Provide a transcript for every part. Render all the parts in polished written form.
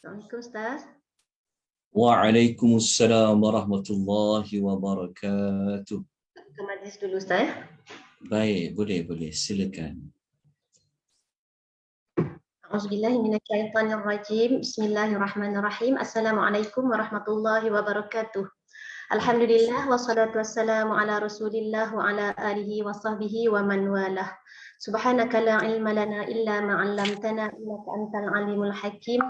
Assalamualaikum Ustaz. Waalaikumsalam warahmatullahi wabarakatuh. Ke majlis dulu Ustaz. Baik, boleh, silakan. A'udzubillahi minasyaitonirrajim. Bismillahirrahmanirrahim. Assalamualaikum warahmatullahi wabarakatuh. Alhamdulillah wassalatu wassalamu ala Rasulillah wa ala alihi wa sahbihi wa man walah. Subhanaka la ilma lana illa ma 'allamtana innaka antal alimul hakim.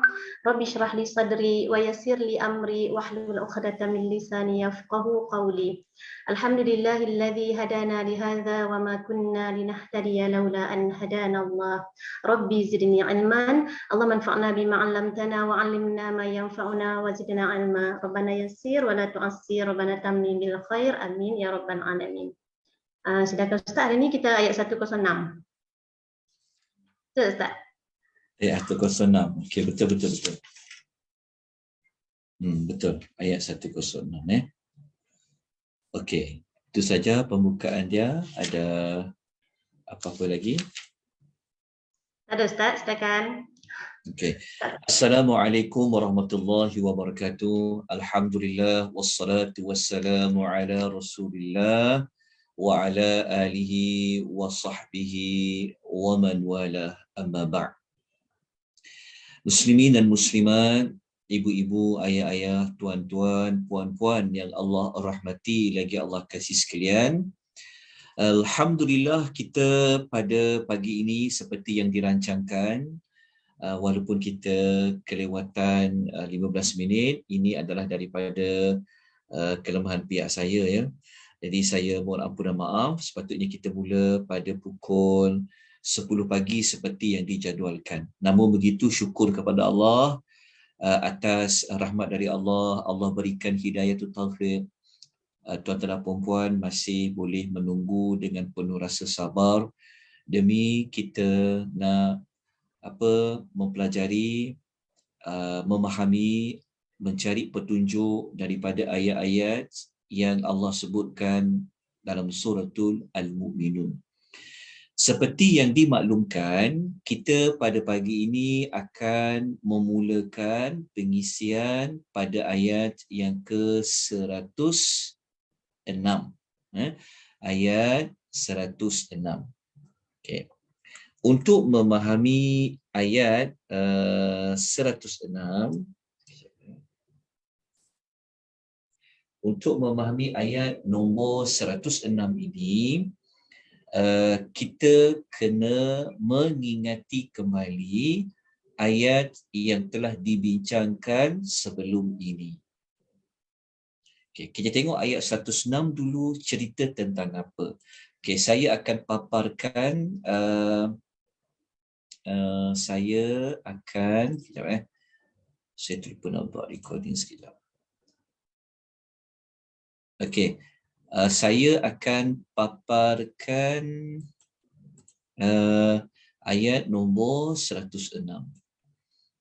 Rabbi shrah li sadri wa yassir li amri wahlul 'uqdatam min lisani yafqahu qawli. Alhamdulillahilladzi hadana li hadza wa ma kunna linahtadiya laula an hadana Allah. Rabbi zidni ilman. Allahumma anfa'na bima 'allamtana wa 'allimna ma yanfa'una wa zidna ilma. Rabbana yassir wa la tu'assir. Rabbana tammim bil khair. Amin ya rabbal alamin. Sedangkan Ustaz, hari ini kita ayat 106. Betul Ustaz? Ayat 106. Okey, betul. Betul. Ayat 106 Okey. Itu saja pembukaan dia. Ada apa-apa lagi? Ada Ustaz, silakan. Okey. Assalamualaikum warahmatullahi wabarakatuh. Alhamdulillah wassalatu wassalamu ala Rasulillah wa ala alihi wa sahbihi wa man wala, amma ba'd. Muslimin dan muslimat, ibu-ibu, ayah-ayah, tuan-tuan, puan-puan yang Allah rahmati lagi Allah kasih sekalian. Alhamdulillah, kita pada pagi ini seperti yang dirancangkan, walaupun kita kelewatan 15 minit, ini adalah daripada kelemahan pihak saya ya. Jadi saya mohon ampun dan maaf, sepatutnya kita mula pada pukul 10 pagi seperti yang dijadualkan. Namun begitu, syukur kepada Allah atas rahmat dari Allah. Allah berikan hidayatul taufik. Tuan-tuan dan puan-puan masih boleh menunggu dengan penuh rasa sabar demi kita nak mempelajari, memahami, mencari petunjuk daripada ayat-ayat yang Allah sebutkan dalam suratul Al-Mu'minun. Seperti yang dimaklumkan, kita pada pagi ini akan memulakan pengisian pada ayat yang ke-106. Ayat 106. Okay. Untuk memahami ayat 106, untuk memahami ayat nombor 106 ini, kita kena mengingati kembali ayat yang telah dibincangkan sebelum ini. Okay, kita tengok ayat 106 dulu, cerita tentang apa. Okay, saya akan paparkan, saya terlupa nak buat recording sekejap. Okey, saya akan paparkan ayat nombor 106.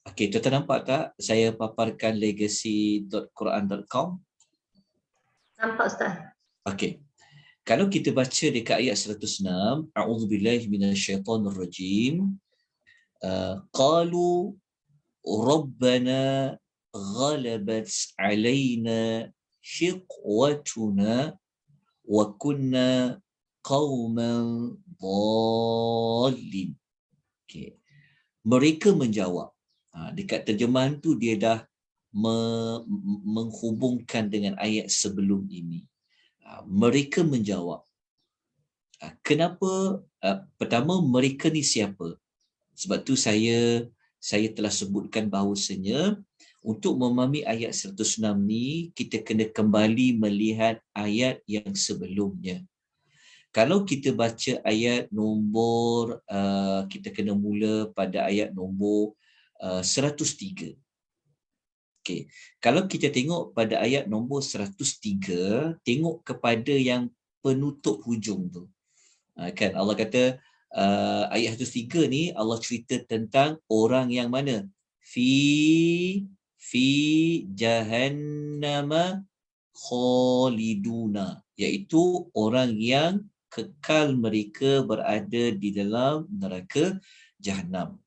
Okey, tuan-tuan nampak tak saya paparkan legacy.quran.com? Nampak Ustaz. Okey. Kalau kita baca dekat ayat 106, a'udzubillahi minasyaitonirrajim. Qalu rabbana ghalabat alaina shiqwatuna wa kunna qauman dhalin. Okay. Mereka menjawab. Dekat terjemahan tu dia dah menghubungkan dengan ayat sebelum ini. Mereka menjawab. Kenapa? Pertama, mereka ni siapa? Sebab tu saya telah sebutkan bahawasanya untuk memahami ayat 106 ni, kita kena kembali melihat ayat yang sebelumnya. Kalau kita baca ayat nombor, kita kena mula pada ayat nombor 103. Okay. Kalau kita tengok pada ayat nombor 103, tengok kepada yang penutup hujung tu. Kan Allah kata, ayat 103 ni Allah cerita tentang orang yang mana? Fi jahannama khaliduna, iaitu orang yang kekal mereka berada di dalam neraka Jahannam.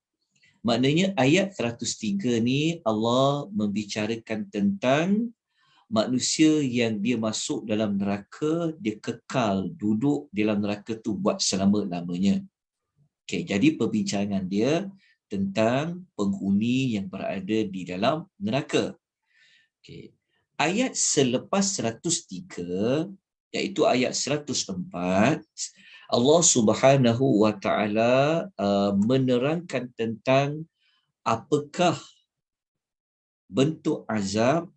Maknanya ayat 103 ni Allah membicarakan tentang manusia yang dia masuk dalam neraka, dia kekal duduk dalam neraka tu buat selama-lamanya. Okay, jadi perbincangan dia tentang penghuni yang berada di dalam neraka. Okay. Ayat selepas 103, iaitu ayat 104, Allah Subhanahu wa taala menerangkan tentang apakah bentuk azab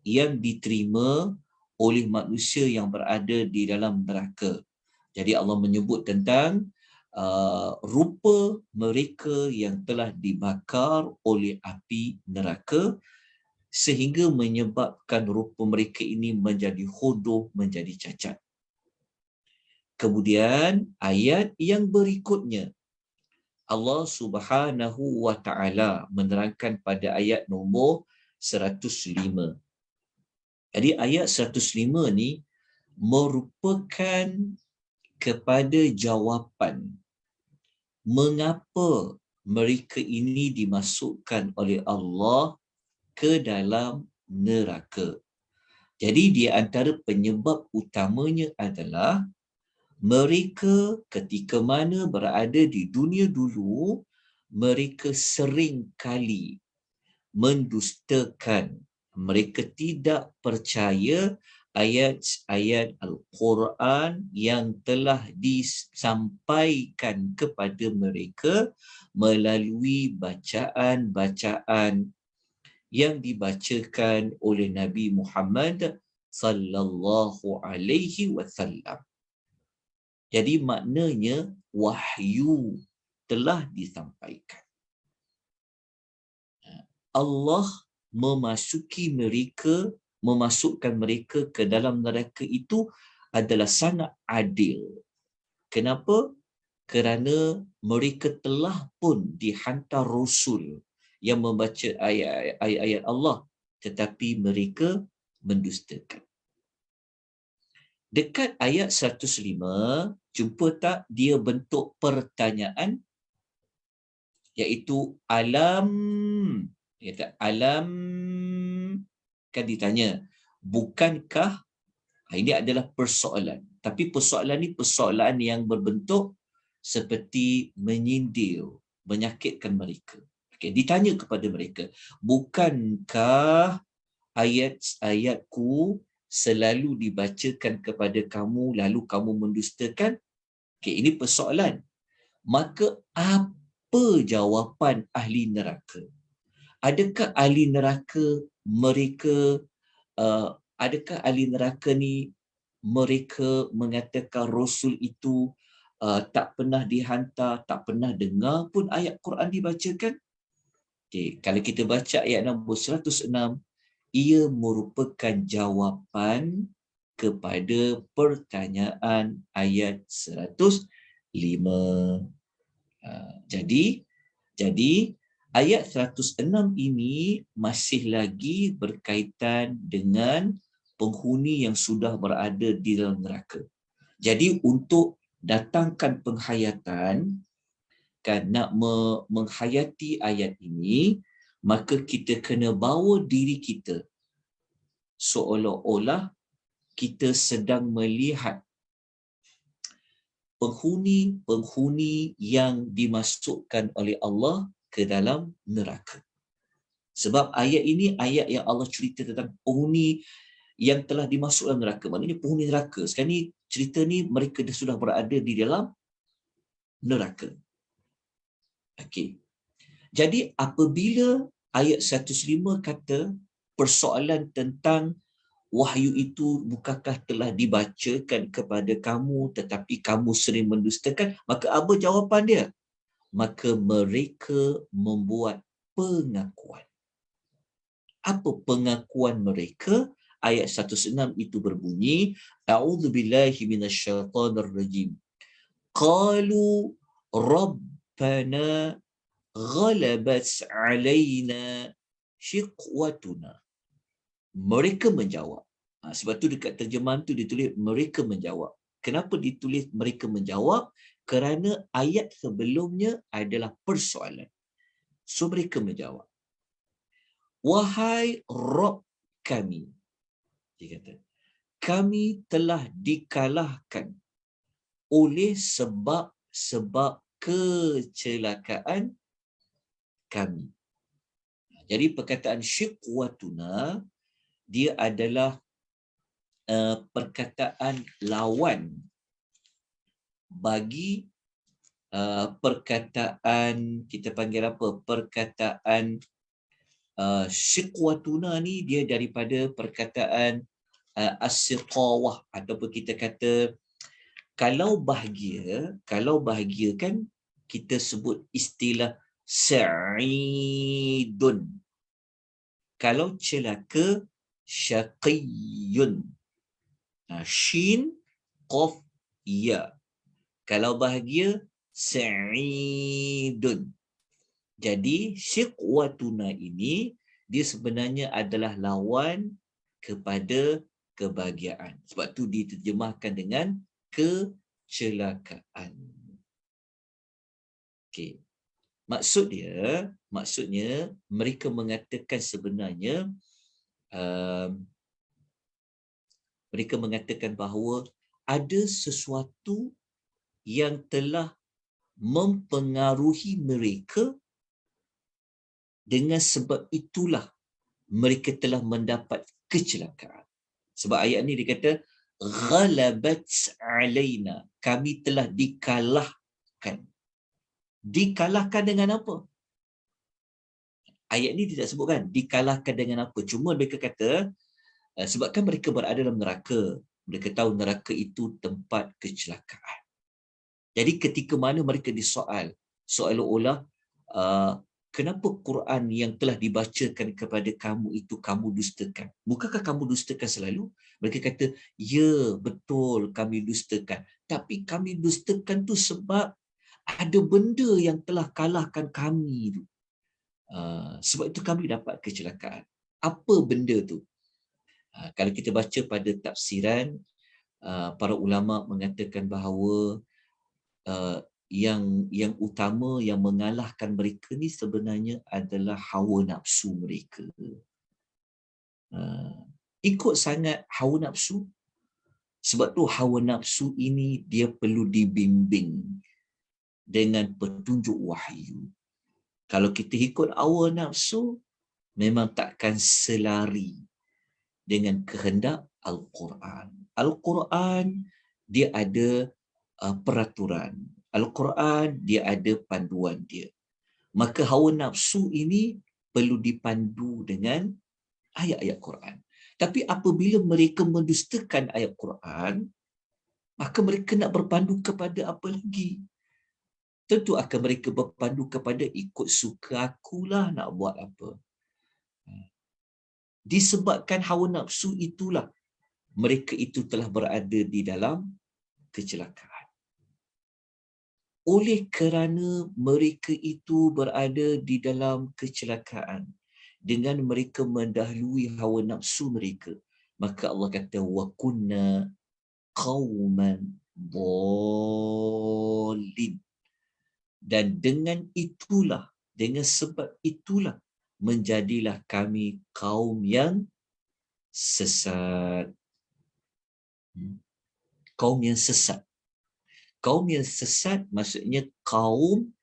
yang diterima oleh manusia yang berada di dalam neraka. Jadi Allah menyebut tentang rupa mereka yang telah dibakar oleh api neraka sehingga menyebabkan rupa mereka ini menjadi hodoh, menjadi cacat. Kemudian ayat yang berikutnya, Allah Subhanahu wa taala menerangkan pada ayat nombor 105. Jadi ayat 105 ni merupakan kepada jawapan mengapa mereka ini dimasukkan oleh Allah ke dalam neraka. Jadi di antara penyebab utamanya adalah mereka ketika mana berada di dunia dulu, mereka sering kali mendustakan. Mereka tidak percaya ayat-ayat Al-Quran yang telah disampaikan kepada mereka melalui bacaan-bacaan yang dibacakan oleh Nabi Muhammad sallallahu alaihi wasallam. Jadi maknanya wahyu telah disampaikan. Allah memasukkan mereka ke dalam neraka itu adalah sangat adil. Kenapa? Kerana mereka telah pun dihantar Rasul yang membaca ayat-ayat Allah, tetapi mereka mendustakan. Dekat ayat 105, jumpa tak dia bentuk pertanyaan, iaitu alam. Dia kata alam, kan ditanya, bukankah, ini adalah persoalan. Tapi persoalan ni persoalan yang berbentuk seperti menyindir, menyakitkan mereka. Okay, ditanya kepada mereka, bukankah ayat-ayatku selalu dibacakan kepada kamu lalu kamu mendustakan? Okay, ini persoalan. Maka apa jawapan ahli neraka? Adakah ahli neraka mereka adakah ahli neraka ni mereka mengatakan Rasul itu tak pernah dihantar, tak pernah dengar pun ayat Quran dibacakan? Okay, kalau kita baca ayat nombor 106, ia merupakan jawapan kepada pertanyaan ayat 105. Jadi ayat 106 ini masih lagi berkaitan dengan penghuni yang sudah berada di dalam neraka. Jadi untuk datangkan penghayatan, kan, nak menghayati ayat ini, maka kita kena bawa diri kita seolah-olah kita sedang melihat penghuni-penghuni yang dimasukkan oleh Allah ke dalam neraka. Sebab ayat ini ayat yang Allah cerita tentang penghuni yang telah dimasukkan neraka. Maknanya penghuni neraka. Sekarang ni cerita ni mereka dah sudah berada di dalam neraka. Okey. Jadi apabila ayat 105 kata persoalan tentang wahyu itu bukankah telah dibacakan kepada kamu tetapi kamu sering mendustakan, maka apa jawapan dia? Maka mereka membuat pengakuan. Apa pengakuan mereka? Ayat 106 itu berbunyi, A'udzubillahi minasyaitonir rajim. Qalu Rabbana ghalabat alaina shiqwatuna. Mereka menjawab. Sebab tu dekat terjemahan tu ditulis mereka menjawab. Kenapa ditulis mereka menjawab? Kerana ayat sebelumnya adalah persoalan. So mereka menjawab, wahai Rabb kami, dia kata, kami telah dikalahkan oleh sebab kecelakaan kami. Jadi perkataan syiqwatuna dia adalah perkataan lawan bagi perkataan, kita panggil apa? Perkataan syiqwatuna ni dia daripada perkataan as-siqawah, ataupun kita kata kalau bahagia kan kita sebut istilah sa'idun. Kalau celaka, syaqiyun. Shin, qaf, ya. Kalau bahagia, sa'idun. Jadi syiqwatuna ini dia sebenarnya adalah lawan kepada kebahagiaan. Sebab tu diterjemahkan dengan kecelakaan. Okey. Maksudnya mereka mengatakan sebenarnya mereka mengatakan bahawa ada sesuatu yang telah mempengaruhi mereka, dengan sebab itulah mereka telah mendapat kecelakaan. Sebab ayat ni dia kata ghalabat alaina, kami telah dikalahkan. Dikalahkan dengan apa? Ayat ni tidak sebutkan dikalahkan dengan apa. Cuma mereka kata sebabkan mereka berada dalam neraka, mereka tahu neraka itu tempat kecelakaan. Jadi ketika mana mereka disoal, seolah-olah kenapa Quran yang telah dibacakan kepada kamu itu kamu dustakan? Bukankah kamu dustakan selalu? Mereka kata, ya betul kami dustakan. Tapi kami dustakan tu sebab ada benda yang telah kalahkan kami tu. Sebab itu kami dapat kecelakaan. Apa benda tu? Kalau kita baca pada tafsiran, para ulama mengatakan bahawa yang utama yang mengalahkan mereka ni sebenarnya adalah hawa nafsu mereka. Ikut sangat hawa nafsu. Sebab tu hawa nafsu ini dia perlu dibimbing dengan petunjuk wahyu. Kalau kita ikut hawa nafsu, memang takkan selari dengan kehendak Al-Quran. Al-Quran dia ada peraturan. Al-Quran dia ada panduan dia. Maka hawa nafsu ini perlu dipandu dengan ayat-ayat Quran. Tapi apabila mereka mendustakan ayat Quran, maka mereka nak berpandu kepada apa lagi? Tentu akan mereka berpandu kepada ikut suka akulah nak buat apa. Disebabkan hawa nafsu itulah mereka itu telah berada di dalam kecelakaan. Oleh kerana mereka itu berada di dalam kecelakaan, dengan mereka mendahului hawa nafsu mereka, maka Allah kata wa kunna qauman dhalin. Dan dengan itulah, dengan sebab itulah menjadilah kami kaum yang sesat. Kaum yang sesat. Kaum yang sesat maksudnya kaum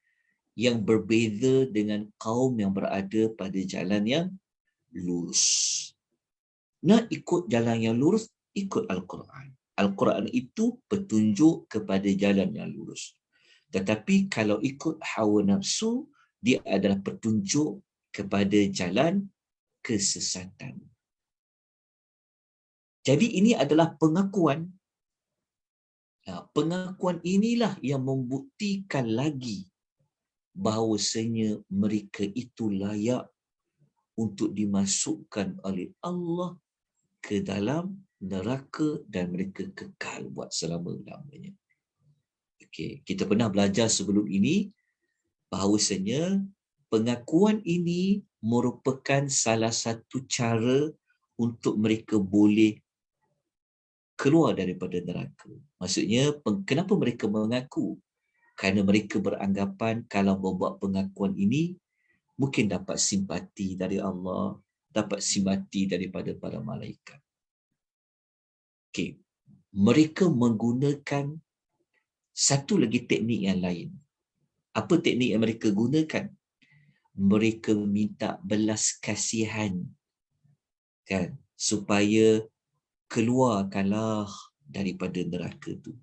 yang berbeza dengan kaum yang berada pada jalan yang lurus. Nak ikut jalan yang lurus, ikut Al-Quran. Al-Quran itu petunjuk kepada jalan yang lurus. Tetapi kalau ikut hawa nafsu, dia adalah petunjuk kepada jalan kesesatan. Jadi ini adalah pengakuan. Pengakuan inilah yang membuktikan lagi bahawasanya mereka itu layak untuk dimasukkan oleh Allah ke dalam neraka dan mereka kekal buat selama-lamanya. Okey, kita pernah belajar sebelum ini bahawasanya pengakuan ini merupakan salah satu cara untuk mereka boleh keluar daripada neraka. Maksudnya, kenapa mereka mengaku? Kerana mereka beranggapan kalau membuat pengakuan ini, mungkin dapat simpati dari Allah, dapat simpati daripada para malaikat. Okey. Mereka menggunakan satu lagi teknik yang lain. Apa teknik yang mereka gunakan? Mereka minta belas kasihan, kan, supaya keluarkanlah daripada neraka tu.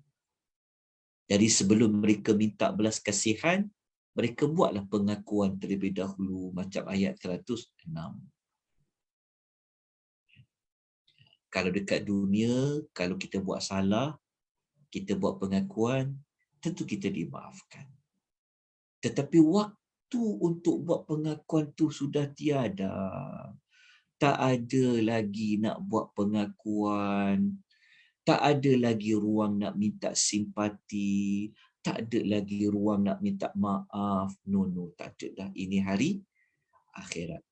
Jadi sebelum mereka minta belas kasihan, mereka buatlah pengakuan terlebih dahulu macam ayat 106. Kalau dekat dunia, kalau kita buat salah, kita buat pengakuan, tentu kita dimaafkan. Tetapi waktu untuk buat pengakuan tu sudah tiada. Tak ada lagi nak buat pengakuan, tak ada lagi ruang nak minta simpati, tak ada lagi ruang nak minta maaf. No, tak ada dah. Ini hari akhirat.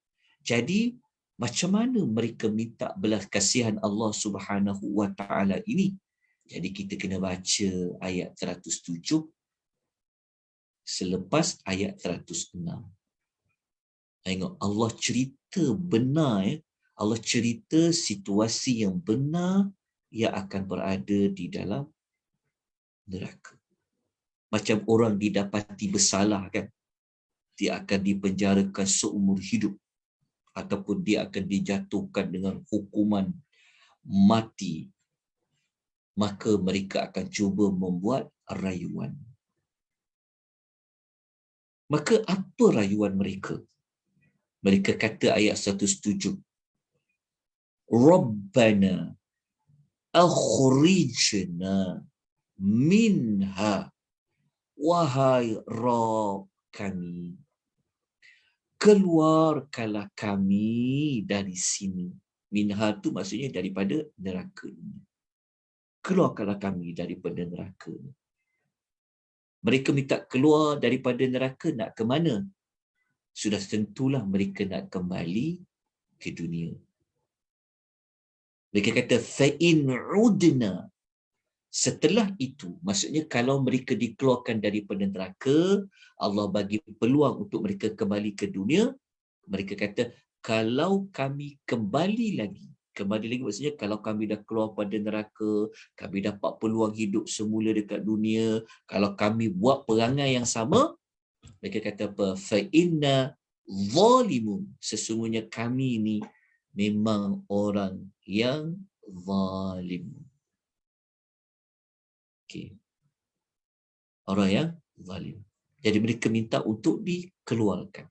Jadi, macam mana mereka minta belas kasihan Allah Subhanahu wa taala ini? Jadi kita kena baca ayat 107 selepas ayat 106. Tengok, Allah cerita benar, Allah cerita situasi yang benar yang akan berada di dalam neraka. Macam orang didapati bersalah, kan, dia akan dipenjarakan seumur hidup ataupun dia akan dijatuhkan dengan hukuman mati. Maka mereka akan cuba membuat rayuan. Maka apa rayuan mereka? Mereka kata ayat 107. Rabbana akhrijna minha, wahai Rabb kami, keluarkanlah kami dari sini. Minha tu maksudnya daripada neraka ini. Keluarkanlah kami daripada neraka ini. Mereka minta keluar daripada neraka, nak ke mana? Sudah tentulah mereka nak kembali ke dunia. Mereka kata fa'in udna. Setelah itu, maksudnya kalau mereka dikeluarkan daripada neraka, Allah bagi peluang untuk mereka kembali ke dunia. Mereka kata, kalau kami kembali lagi maksudnya kalau kami dah keluar pada neraka, kami dapat peluang hidup semula dekat dunia, kalau kami buat perangai yang sama, mereka kata apa? Fa'inna zalimun. Sesungguhnya kami ni memang orang yang zalim. Okay. Orang yang zalim. Jadi mereka minta untuk dikeluarkan.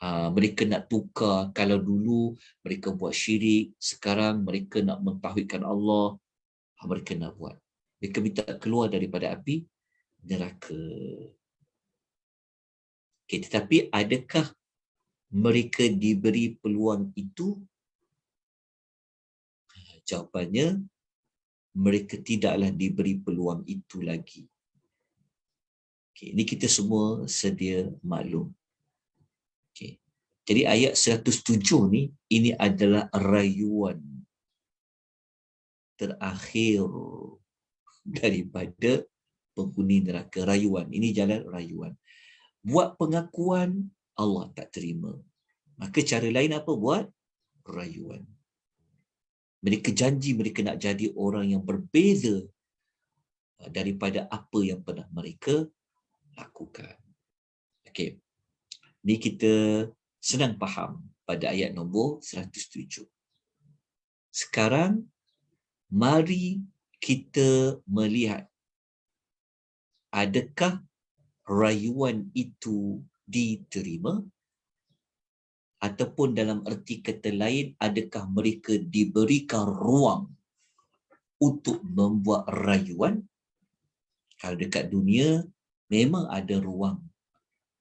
Mereka nak tukar. Kalau dulu mereka buat syirik, sekarang mereka nak mentauhidkan Allah. Mereka nak buat. Mereka minta keluar daripada api neraka. Okay, tetapi adakah mereka diberi peluang itu? Jawapannya, mereka tidaklah diberi peluang itu lagi. Okay, ini kita semua sedia maklum. Okay. Jadi ayat 107 ni, ini adalah rayuan terakhir daripada penghuni neraka. Rayuan. Ini jalan rayuan. Buat pengakuan, Allah tak terima. Maka cara lain apa? Buat rayuan. Mereka janji mereka nak jadi orang yang berbeza daripada apa yang pernah mereka lakukan. Okey. Ni kita senang faham pada ayat nombor 107. Sekarang, mari kita melihat adakah rayuan itu diterima, ataupun dalam erti kata lain, adakah mereka diberikan ruang untuk membuat rayuan? Kalau dekat dunia, memang ada ruang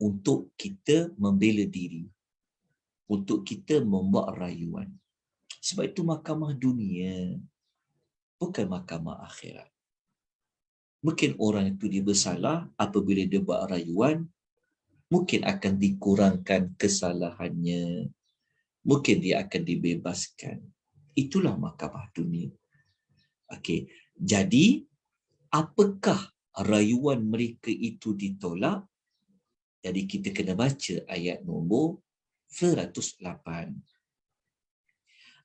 untuk kita membela diri, untuk kita membuat rayuan. Sebab itu mahkamah dunia, bukan mahkamah akhirat. Mungkin orang itu dia bersalah, apabila dia buat rayuan, mungkin akan dikurangkan kesalahannya. Mungkin dia akan dibebaskan. Itulah mahkamah dunia. Okey. Jadi, apakah rayuan mereka itu ditolak? Jadi kita kena baca ayat nombor 108.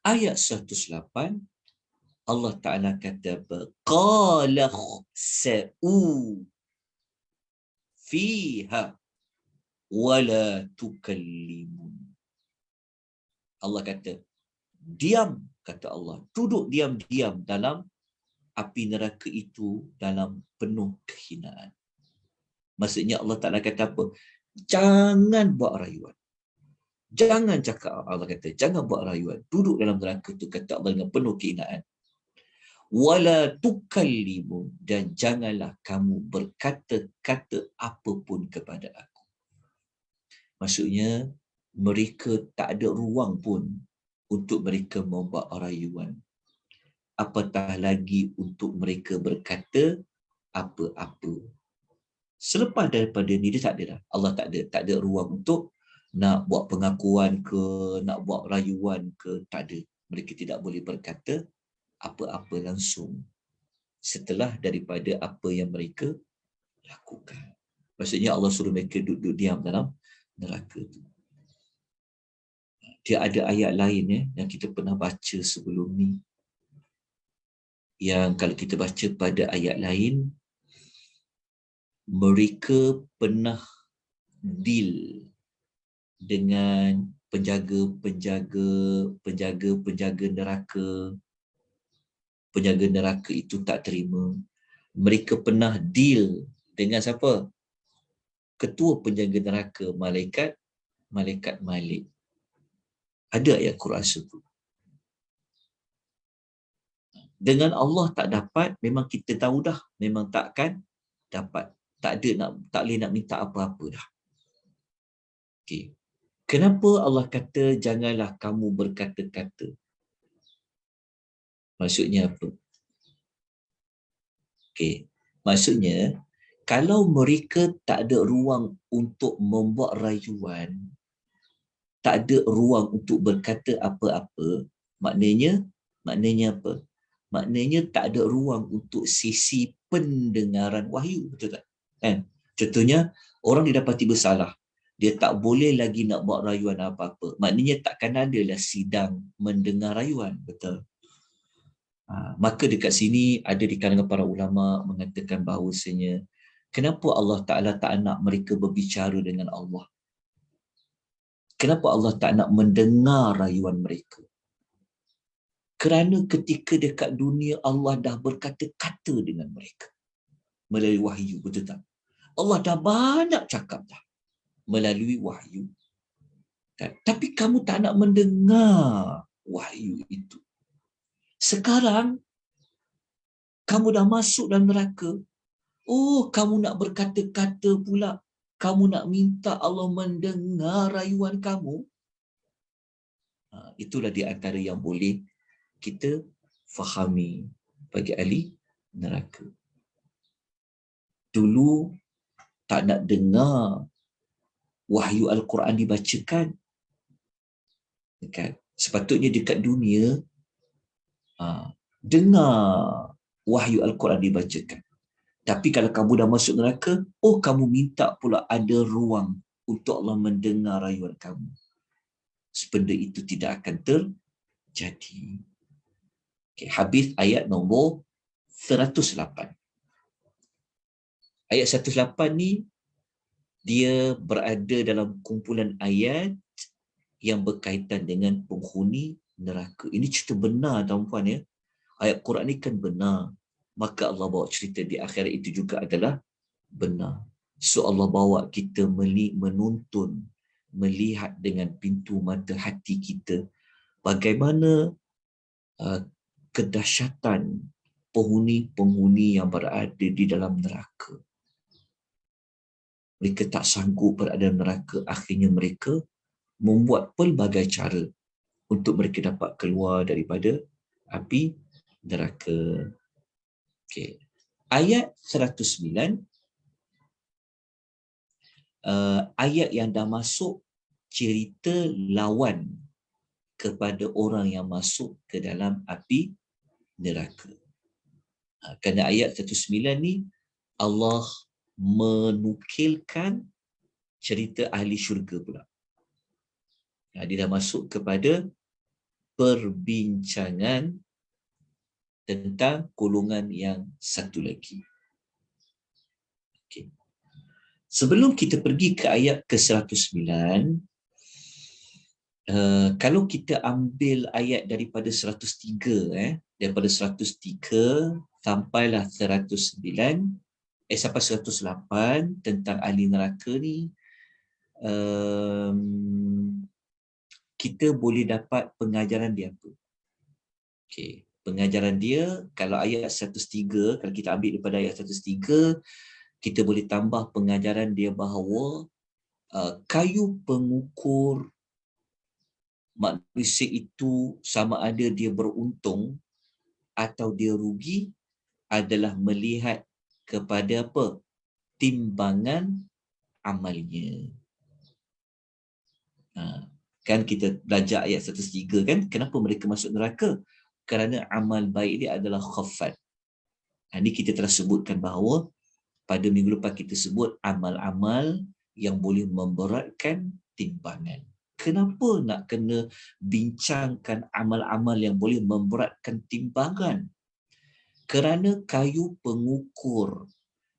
Ayat 108, Allah Ta'ala kata apa? Qala khsa'u fiha wala tukallimun. Allah kata, diam, kata Allah. Duduk diam-diam dalam api neraka itu dalam penuh kehinaan. Maksudnya Allah Ta'ala kata apa? Jangan buat rayuan. Jangan cakap, Allah kata, jangan buat rayuan. Duduk dalam neraka itu, kata Allah, dengan penuh kehinaan. Wala tukallimu, dan janganlah kamu berkata-kata apapun kepada aku. Maksudnya, mereka tak ada ruang pun untuk mereka membuat rayuan. Apatah lagi untuk mereka berkata apa-apa. Selepas daripada ni, dia tak ada dah. Allah tak ada ruang untuk nak buat pengakuan ke, nak buat rayuan ke, tak ada. Mereka tidak boleh berkata apa-apa langsung setelah daripada apa yang mereka lakukan. Maksudnya Allah suruh mereka duduk diam dalam neraka tu. Dia ada ayat lain yang kita pernah baca sebelum ni, yang kalau kita baca pada ayat lain, mereka pernah deal dengan penjaga neraka. Penjaga neraka itu tak terima. Mereka pernah deal dengan siapa? Ketua penjaga neraka, malaikat Malik. Ada ayat Quran sebut. Dengan Allah tak dapat, memang kita tahu dah, memang takkan dapat. Tak boleh nak minta apa-apa dah. Okey. Kenapa Allah kata janganlah kamu berkata-kata? Maksudnya apa? Okey. Maksudnya, kalau mereka tak ada ruang untuk membuat rayuan, tak ada ruang untuk berkata apa-apa, maknanya apa? Maknanya tak ada ruang untuk sisi pendengaran wahyu, betul tak? Kan? Contohnya, orang didapati bersalah, dia tak boleh lagi nak buat rayuan apa-apa. Maknanya takkan adalah sidang mendengar rayuan, betul? Maka dekat sini ada di kalangan para ulama mengatakan bahawasanya kenapa Allah Ta'ala tak nak mereka berbicara dengan Allah? Kenapa Allah tak nak mendengar rayuan mereka? Kerana ketika dekat dunia Allah dah berkata-kata dengan mereka melalui wahyu, betul tak? Allah dah banyak cakap dah melalui wahyu. Kan? Tapi kamu tak nak mendengar wahyu itu. Sekarang kamu dah masuk dalam neraka. Oh, kamu nak berkata-kata pula. Kamu nak minta Allah mendengar rayuan kamu. Itulah di antara yang boleh kita fahami bagi ahli neraka. Dulu tak nak dengar wahyu Al-Quran dibacakan. Kan? Sepatutnya dekat dunia dengar wahyu Al-Quran dibacakan. Tapi kalau kamu dah masuk neraka, kamu minta pula ada ruang untuk Allah mendengar rayuan kamu. Benda itu tidak akan terjadi. Okay, habis ayat nombor 108. Ayat 108 ni, dia berada dalam kumpulan ayat yang berkaitan dengan penghuni neraka. Ini cerita benar, tuan-puan ya. Ayat Quran ni kan benar. Maka Allah bawa cerita di akhirat itu juga adalah benar. So Allah bawa kita menuntun, melihat dengan pintu mata hati kita bagaimana kedahsyatan penghuni-penghuni yang berada di dalam neraka. Mereka tak sanggup berada dalam neraka, akhirnya mereka membuat pelbagai cara untuk mereka dapat keluar daripada api neraka. Okay. Ayat 109, ayat yang dah masuk cerita lawan kepada orang yang masuk ke dalam api neraka. Kerana ayat 109 ni Allah menukilkan cerita ahli syurga pula. Dia dah masuk kepada perbincangan tentang golongan yang satu lagi. Okay. Sebelum kita pergi ke ayat ke-109, kalau kita ambil ayat daripada 103, daripada 103 sampailah 109, sampai 108 tentang ahli neraka ni, kita boleh dapat pengajaran dia apa. Okay. Pengajaran dia, kalau ayat 103, kalau kita ambil daripada ayat 103, kita boleh tambah pengajaran dia bahawa kayu pengukur manusia itu sama ada dia beruntung atau dia rugi adalah melihat kepada apa? Timbangan amalnya. Kan kita belajar ayat 103 kan, kenapa mereka masuk neraka? Kerana amal baik dia adalah khaffat. Ini kita telah sebutkan bahawa pada minggu lepas kita sebut amal-amal yang boleh memberatkan timbangan. Kenapa nak kena bincangkan amal-amal yang boleh memberatkan timbangan? Kerana kayu pengukur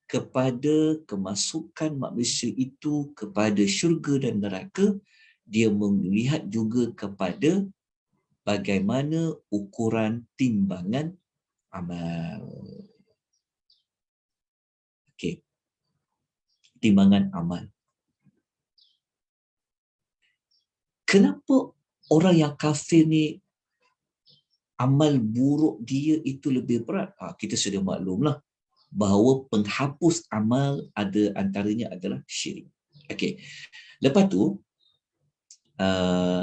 kepada kemasukan manusia itu kepada syurga dan neraka, dia melihat juga kepada bagaimana ukuran timbangan amal. Okey. Timbangan amal. Kenapa orang yang kafir ni amal buruk dia itu lebih berat? Kita sudah maklumlah bahawa penghapus amal ada antaranya adalah syirik. Okey. Lepas tu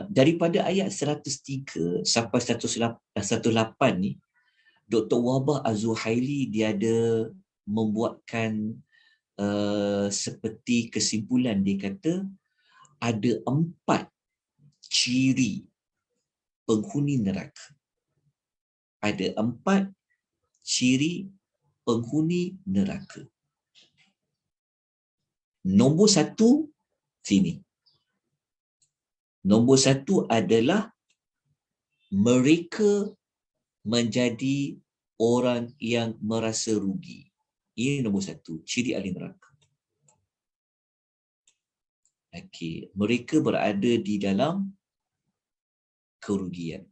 daripada ayat 103 sampai 108 ni, Dr. Wahbah Az-Zuhaili dia ada membuatkan seperti kesimpulan. Dia kata ada 4 ciri penghuni neraka. Ada 4 ciri penghuni neraka. Nombor 1 sini. Nombor 1 adalah mereka menjadi orang yang merasa rugi. Ini nombor 1, ciri ahli neraka. Okey, mereka berada di dalam kerugian.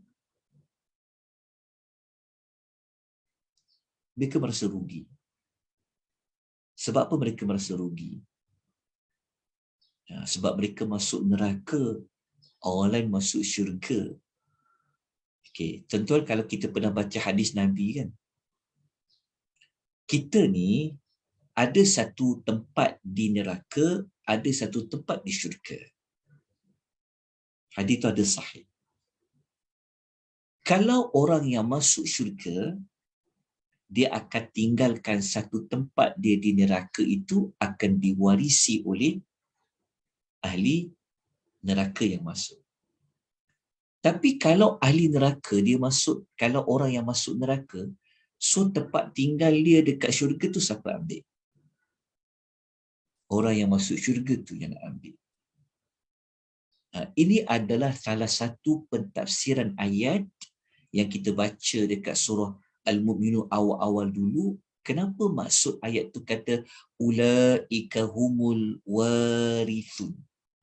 Mereka merasa rugi. Sebab apa mereka merasa rugi? Sebab mereka masuk neraka, orang lain masuk syurga. Okey, tuan-tuan, kalau kita pernah baca hadis Nabi kan, kita ni ada satu tempat di neraka, ada satu tempat di syurga. Hadis itu ada sahih. Kalau orang yang masuk syurga, dia akan tinggalkan satu tempat dia di neraka itu akan diwarisi oleh ahli neraka yang masuk. Tapi kalau ahli neraka dia masuk, kalau orang yang masuk neraka, so tempat tinggal dia dekat syurga tu siapa ambil? Orang yang masuk syurga tu yang nak ambil. Ini adalah salah satu pentafsiran ayat yang kita baca dekat surah Al-Mu'minun awal-awal dulu. Kenapa maksud ayat tu kata ulaika humul warithun?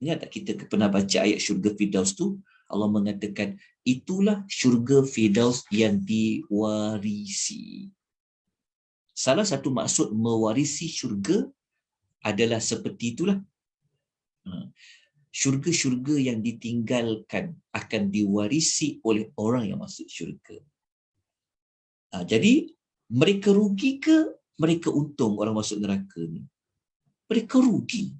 Ingat tak kita pernah baca ayat syurga Firdaus tu? Allah mengatakan itulah syurga Firdaus yang diwarisi. Salah satu maksud mewarisi syurga adalah seperti itulah. Syurga-syurga yang ditinggalkan akan diwarisi oleh orang yang masuk syurga. Jadi mereka rugi ke mereka untung orang masuk neraka ni? Mereka rugi.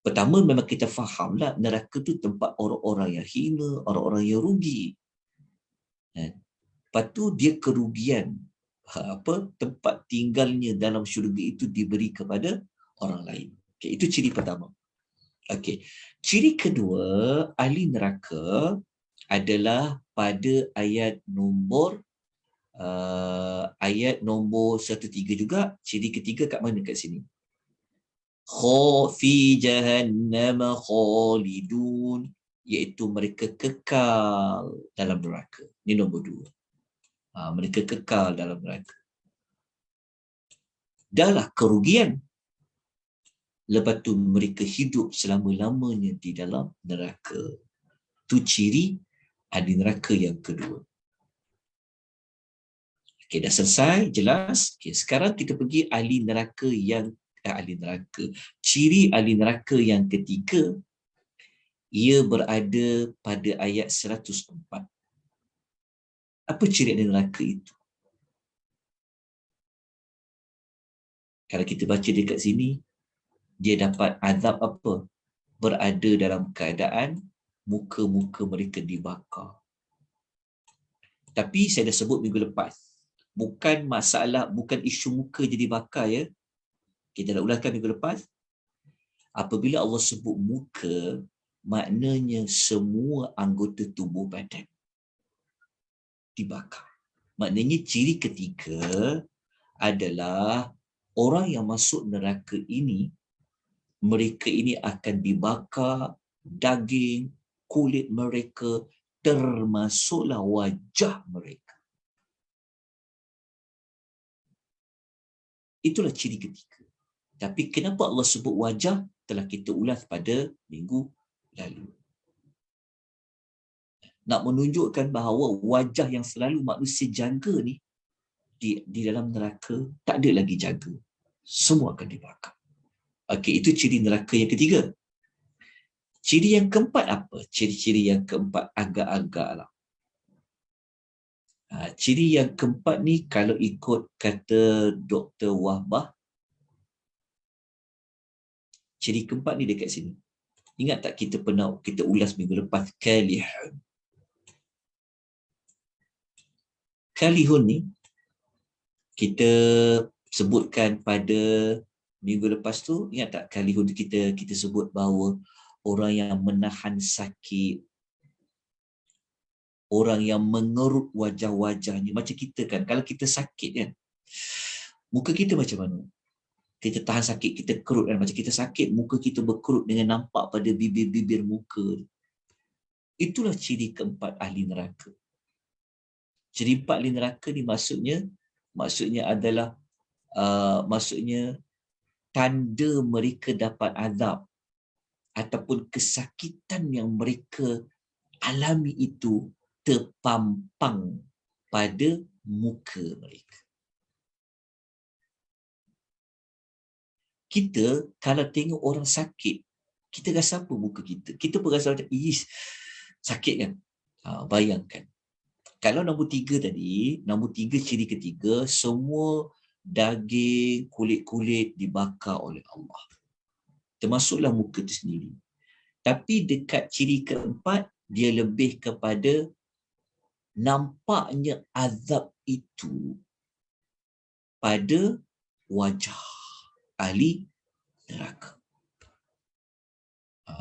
Pertama, memang kita fahamlah neraka tu tempat orang-orang yang hina, orang-orang yang rugi. Lepas tu dia kerugian. Tempat tinggalnya dalam syurga itu diberi kepada orang lain. Okay, itu ciri pertama. Okay. Ciri kedua ahli neraka adalah pada ayat nombor 103 juga. Ciri ketiga kat mana kat sini? Fi jahannam khalidun, iaitu mereka kekal dalam neraka. Ini nombor 2. Mereka kekal dalam neraka. Dahlah kerugian. Lepas tu mereka hidup selama-lamanya di dalam neraka. Itu ciri ahli neraka yang kedua. Okey, dah selesai, jelas. Okey, sekarang kita pergi ahli neraka yang ciri ahli neraka yang ketiga, ia berada pada ayat 104. Apa ciri ahli neraka itu? Kalau kita baca dekat sini, dia dapat azab apa? Berada dalam keadaan muka-muka mereka dibakar. Tapi saya dah sebut minggu lepas, bukan masalah, bukan isu muka jadi bakar ya. Kita dah ulaskan minggu lepas. Apabila Allah sebut muka, maknanya semua anggota tubuh badan dibakar. Maknanya ciri ketiga adalah orang yang masuk neraka ini, mereka ini akan dibakar daging, kulit mereka, termasuklah wajah mereka. Itulah ciri ketiga. Tapi kenapa Allah sebut wajah? Telah kita ulas pada minggu lalu. Nak menunjukkan bahawa wajah yang selalu manusia jaga ni, di dalam neraka tak ada lagi jaga. Semua akan dibakar. Okey, itu ciri neraka yang ketiga. Ciri yang keempat apa? Ciri-ciri yang keempat agak-agak lah. Ciri yang keempat ni kalau ikut kata Dr. Wahbah, ciri keempat ni dekat sini. Ingat tak kita pernah kita ulas minggu lepas kalihun. Kalihun ni kita sebutkan pada minggu lepas tu, ingat tak kalihun kita sebut bahawa orang yang menahan sakit, orang yang mengerut wajah-wajahnya. Macam kita kan, kalau kita sakit kan, muka kita macam mana? Kita tahan sakit, kita kerut kan. Macam kita sakit, muka kita berkerut dengan nampak pada bibir-bibir muka. Itulah ciri keempat ahli neraka. Ciri empat ahli neraka ni maksudnya adalah maksudnya tanda mereka dapat azab ataupun kesakitan yang mereka alami itu terpampang pada muka mereka. Kita kalau tengok orang sakit, kita rasa apa muka kita? Kita pun rasa macam, sakit kan? Bayangkan. Kalau nombor 3 tadi, nombor 3 ciri ketiga, semua daging, kulit-kulit dibakar oleh Allah. Termasuklah muka itu sendiri. Tapi dekat ciri keempat, dia lebih kepada nampaknya azab itu pada wajah ahli neraka.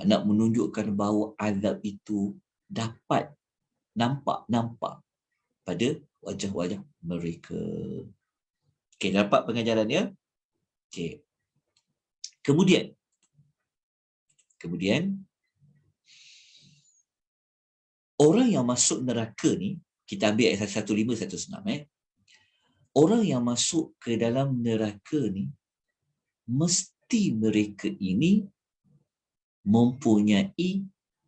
Nak menunjukkan bahawa azab itu dapat nampak pada wajah-wajah mereka. Okey, dapat pengajarannya? Okey. Kemudian orang yang masuk neraka ni, kita ambil ayat 105 106 Orang yang masuk ke dalam neraka ni, mesti mereka ini mempunyai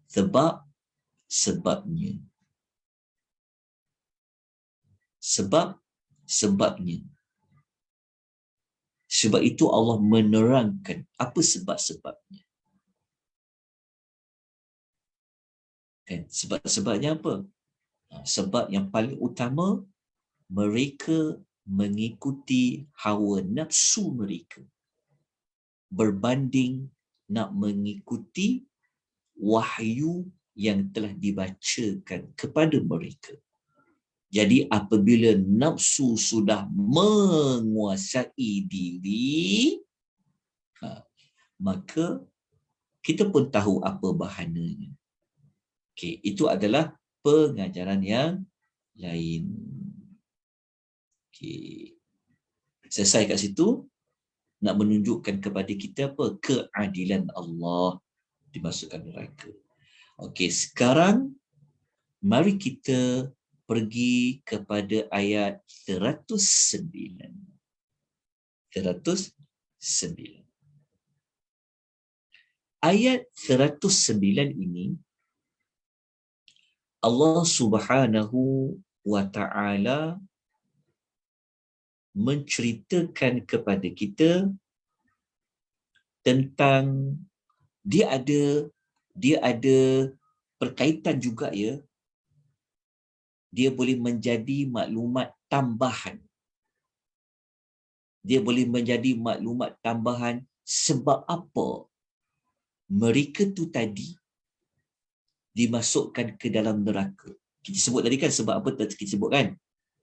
sebabnya. Sebabnya. Sebab itu Allah menerangkan apa sebab-sebabnya. Kan? Sebab-sebabnya apa? Sebab yang paling utama, mereka mengikuti hawa nafsu mereka berbanding nak mengikuti wahyu yang telah dibacakan kepada mereka. Jadi apabila nafsu sudah menguasai diri, maka kita pun tahu apa bahananya. Okey, itu adalah pengajaran yang lain. Okey. Selesai kat situ. nak menunjukkan kepada kita apa? Keadilan Allah, dimasukkan neraka. Okey, sekarang mari kita pergi kepada ayat 109. 109. Ayat 109 ini Allah Subhanahu wa ta'ala menceritakan kepada kita tentang dia ada perkaitan juga ya. Dia boleh menjadi maklumat tambahan. Dia boleh menjadi maklumat tambahan sebab apa mereka tu tadi dimasukkan ke dalam neraka. Kita sebut tadi kan sebab apa kita sebut kan?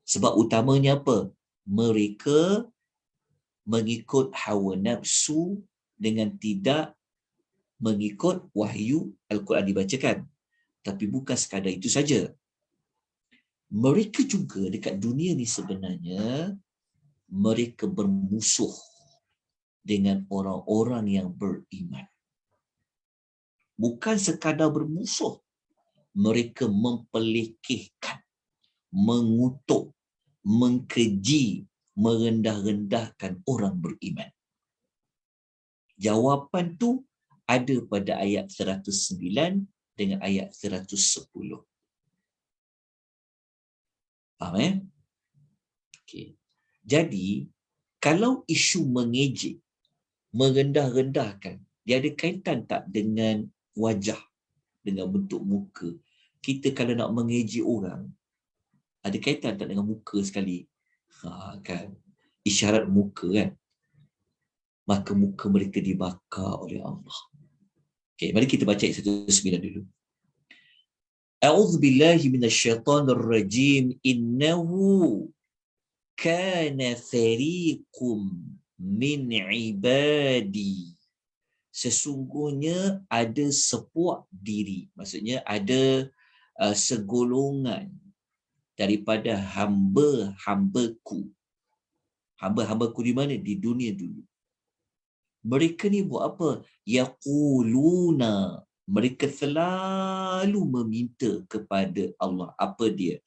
Sebab utamanya apa? Mereka mengikut hawa nafsu dengan tidak mengikut wahyu Al-Quran dibacakan. Tapi bukan sekadar itu saja. Mereka juga dekat dunia ni sebenarnya mereka bermusuh dengan orang-orang yang beriman. Bukan sekadar bermusuh, mereka mempelekehkan, mengutuk, mengkeji, merendah-rendahkan orang beriman. Jawapan tu ada pada ayat 109 dengan ayat 110. Faham Okey. Jadi, kalau isu mengejek, merendah-rendahkan, dia ada kaitan tak dengan wajah, dengan bentuk muka? Kita kalau nak mengejek orang, ada kaitan tak dengan muka sekali? Kan? Isyarat muka kan? Maka muka mereka dibakar oleh Allah. Okey, mari kita baca ayat 109 dulu. A'udzu billahi minasyaitonir rajim. Innahu kana fariqum min ibadi. Sesungguhnya ada sepuak diri. Maksudnya ada segolongan daripada hamba-hambaku. Hamba-hambaku di mana? Di dunia dulu. Mereka ni buat apa? Yaquluna. Mereka selalu meminta kepada Allah. Apa dia?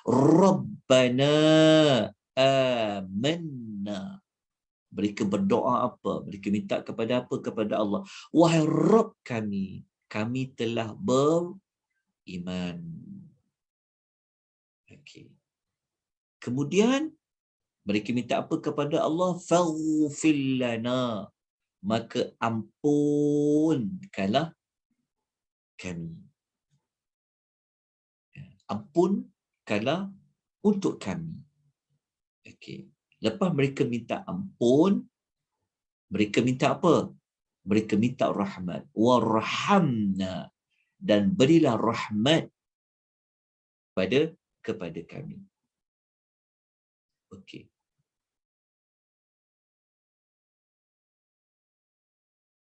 Rabbana amanna. Mereka berdoa apa? Mereka minta kepada apa? Kepada Allah. Wahai Rabb kami, kami telah beriman. Okey. Kemudian mereka minta apa kepada Allah? Faghfir lana. Maka ampunkanlah kami. Ampunkanlah untuk kami. Okey. Lepas mereka minta ampun, mereka minta apa? Mereka minta rahmat. Warhamna. Dan berilah rahmat kepada kami. Okey.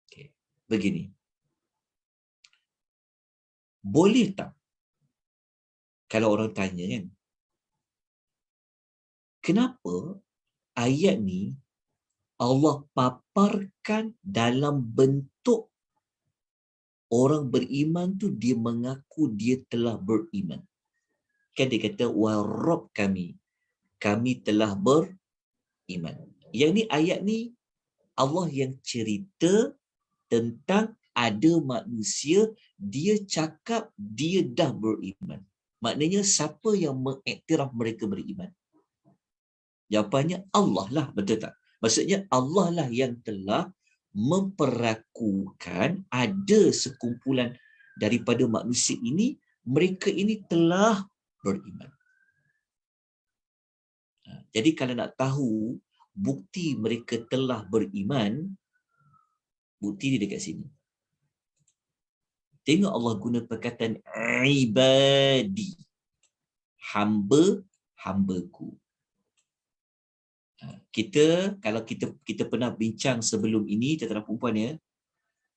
Okey. Begini. Boleh tak kalau orang tanya kan, kenapa ayat ni Allah paparkan dalam bentuk orang beriman tu dia mengaku dia telah beriman. Kan dia kata, wa Rabb kami telah beriman. Yang ni ayat ni Allah yang cerita tentang ada manusia, dia cakap dia dah beriman. Maknanya siapa yang mengiktiraf mereka beriman? Jawapannya Allah lah, betul tak? Maksudnya Allah lah yang telah memperakukan ada sekumpulan daripada manusia ini, mereka ini telah beriman. Jadi kalau nak tahu bukti mereka telah beriman, bukti dia dekat sini. Tengok Allah guna perkataan ibadi. Hamba-hambaku. Kalau kita pernah bincang sebelum ini, tuan-tuan perempuan ya,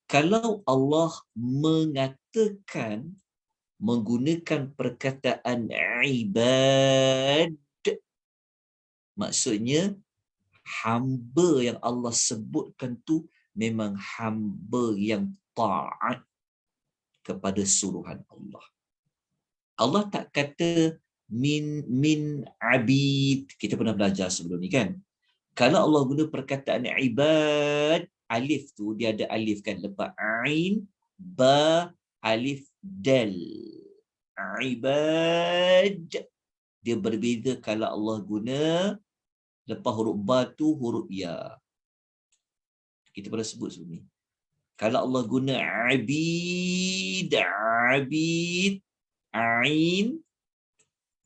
kalau Allah mengatakan menggunakan perkataan ibad, maksudnya hamba yang Allah sebutkan tu memang hamba yang taat kepada suruhan Allah. Allah tak kata min abid. Kita pernah belajar sebelum ni kan. Kalau Allah guna perkataan ibad, alif tu dia ada alif kan, lepas ain, ba, alif, dal. Ibad dia berbeza kalau Allah guna lepas huruf ba tu huruf ya. Kita pernah sebut sebelum ni. Kalau Allah guna abid, abid, ain,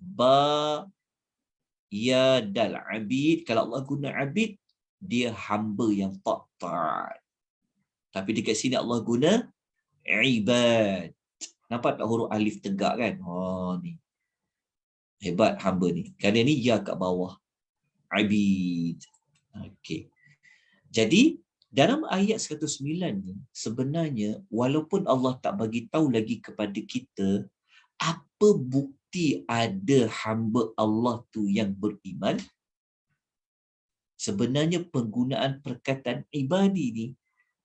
ba, ya, dal, abid. Kalau Allah guna abid, dia hamba yang taat. Tapi dekat sini Allah guna ibad. Nampak tak huruf alif tegak kan? Oh ni. Hebat hamba ni. Kerana ni ya kat bawah. Abid. Okey. Jadi dalam ayat 109 ni sebenarnya walaupun Allah tak bagi tahu lagi kepada kita apa bukti ada hamba Allah tu yang beriman, sebenarnya penggunaan perkataan ibadi ni,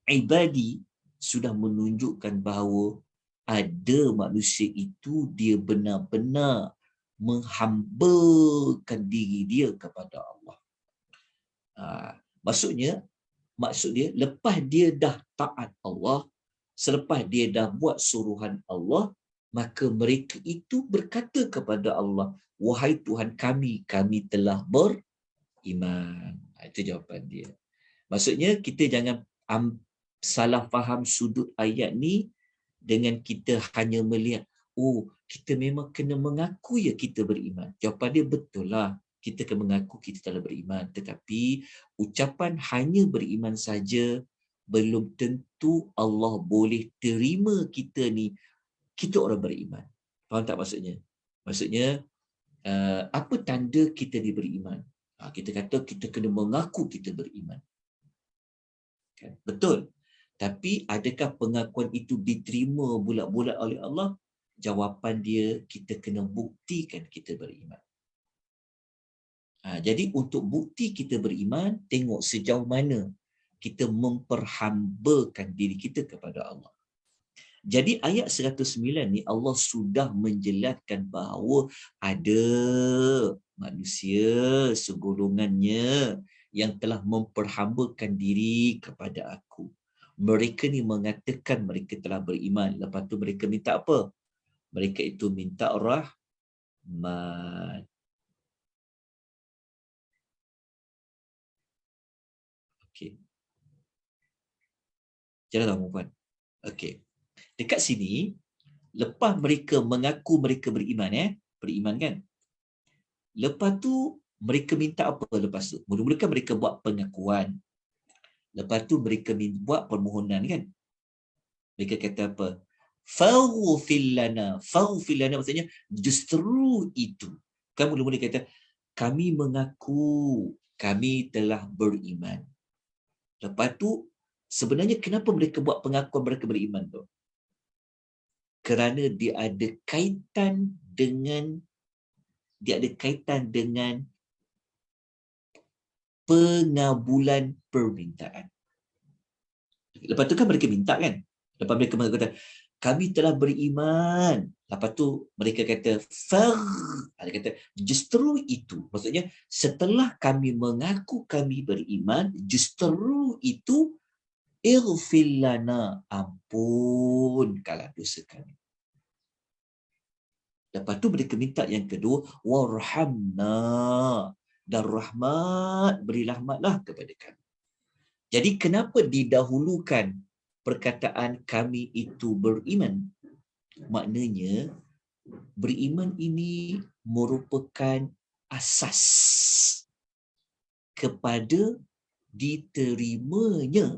ibadi sudah menunjukkan bahawa ada manusia itu dia benar-benar menghambakan diri dia kepada Allah. Maksud dia lepas dia dah taat Allah, selepas dia dah buat suruhan Allah, maka mereka itu berkata kepada Allah, wahai Tuhan kami, kami telah beriman. Itu jawapan dia. Maksudnya kita jangan salah faham sudut ayat ni dengan kita hanya melihat, oh kita memang kena mengaku ya kita beriman. Jawapan dia betul lah. Kita kena mengaku kita telah beriman. Tetapi ucapan hanya beriman saja belum tentu Allah boleh terima kita ni, kita orang beriman. Faham tak maksudnya? Maksudnya, apa tanda kita ni beriman? Kita kata kita kena mengaku kita beriman. Kan? Betul. Tapi adakah pengakuan itu diterima bulat-bulat oleh Allah? Jawapan dia, kita kena buktikan kita beriman. Jadi untuk bukti kita beriman, tengok sejauh mana kita memperhambakan diri kita kepada Allah. Jadi ayat 109 ni Allah sudah menjelaskan bahawa ada manusia segolongannya yang telah memperhambakan diri kepada aku. Mereka ni mengatakan mereka telah beriman. Lepas tu mereka minta apa? Mereka itu minta rahmat. Okey. Jangan puan. Okey. Dekat sini, lepas mereka mengaku mereka beriman, beriman kan? Lepas tu, mereka minta apa lepas tu? Mula-mula kan mereka buat pengakuan. Lepas tu mereka buat permohonan kan? Mereka kata apa? Faghfir lana. Faghfir lana maksudnya justru itu. Kan mula-mula kata, kami mengaku kami telah beriman. Lepas tu, sebenarnya kenapa mereka buat pengakuan mereka beriman tu? Kerana dia ada kaitan dengan pengabulan permintaan. Lepas tu kan mereka minta kan? Lepas mereka kata, kami telah beriman. Lepas tu mereka kata, dia kata, justru itu. Maksudnya, setelah kami mengaku kami beriman, justru itu, ighfir lana, ampunkanlah dosa kami. Lepas tu mereka minta yang kedua, warhamna, dan rahmat, beri rahmatlah kepada kami. Jadi kenapa didahulukan perkataan kami itu beriman? Maknanya beriman ini merupakan asas kepada diterimanya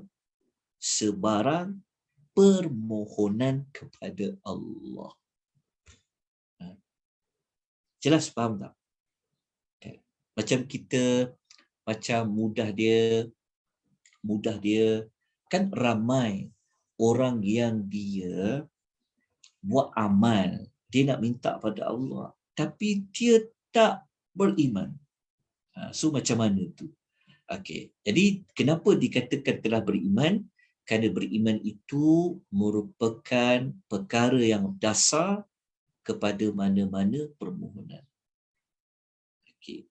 sebarang permohonan kepada Allah. Jelas faham tak? Macam kita, macam mudah dia, kan ramai orang yang dia buat amal, dia nak minta pada Allah, tapi dia tak beriman. So macam mana tu? Okey. Jadi kenapa dikatakan telah beriman? Kerana beriman itu merupakan perkara yang dasar kepada mana-mana permohonan. Okey.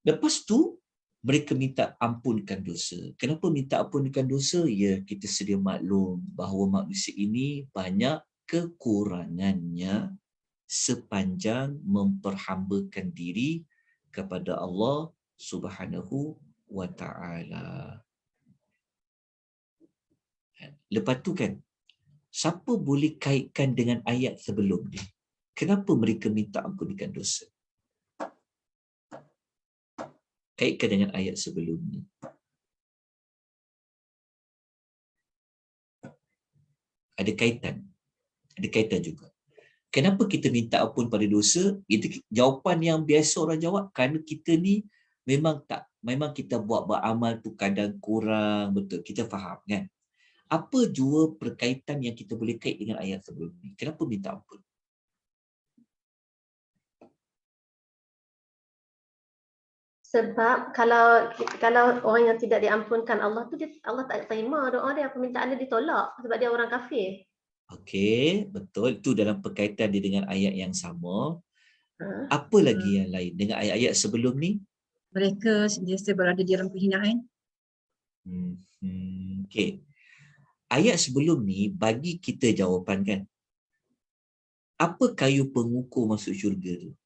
Lepas tu mereka minta ampunkan dosa. Kenapa minta ampunkan dosa? Ya, kita sedia maklum bahawa manusia ini banyak kekurangannya sepanjang memperhambakan diri kepada Allah Subhanahu wa taala. Lepas tu kan, siapa boleh kaitkan dengan ayat sebelum ni? Kenapa mereka minta ampunkan dosa? Kaitkan dengan ayat sebelum ni. Ada kaitan. Ada kaitan juga. Kenapa kita minta ampun pada dosa? Itu jawapan yang biasa orang jawab, kerana kita ni memang kita buat beramal tu kadang kurang, betul. Kita faham kan? Apa jua perkaitan yang kita boleh kait dengan ayat sebelum ni? Kenapa minta ampun? Sebab kalau orang yang tidak diampunkan Allah tu, Allah tak terima doa dia, permintaan dia ditolak sebab dia orang kafir. Okey, betul. Itu dalam perkaitan dia dengan ayat yang sama. Apa lagi yang lain dengan ayat-ayat sebelum ni? Mereka sentiasa berada di dalam kehinaan. Okey. Ayat sebelum ni bagi kita jawapan kan. Apa kayu pengukur masuk syurga tu?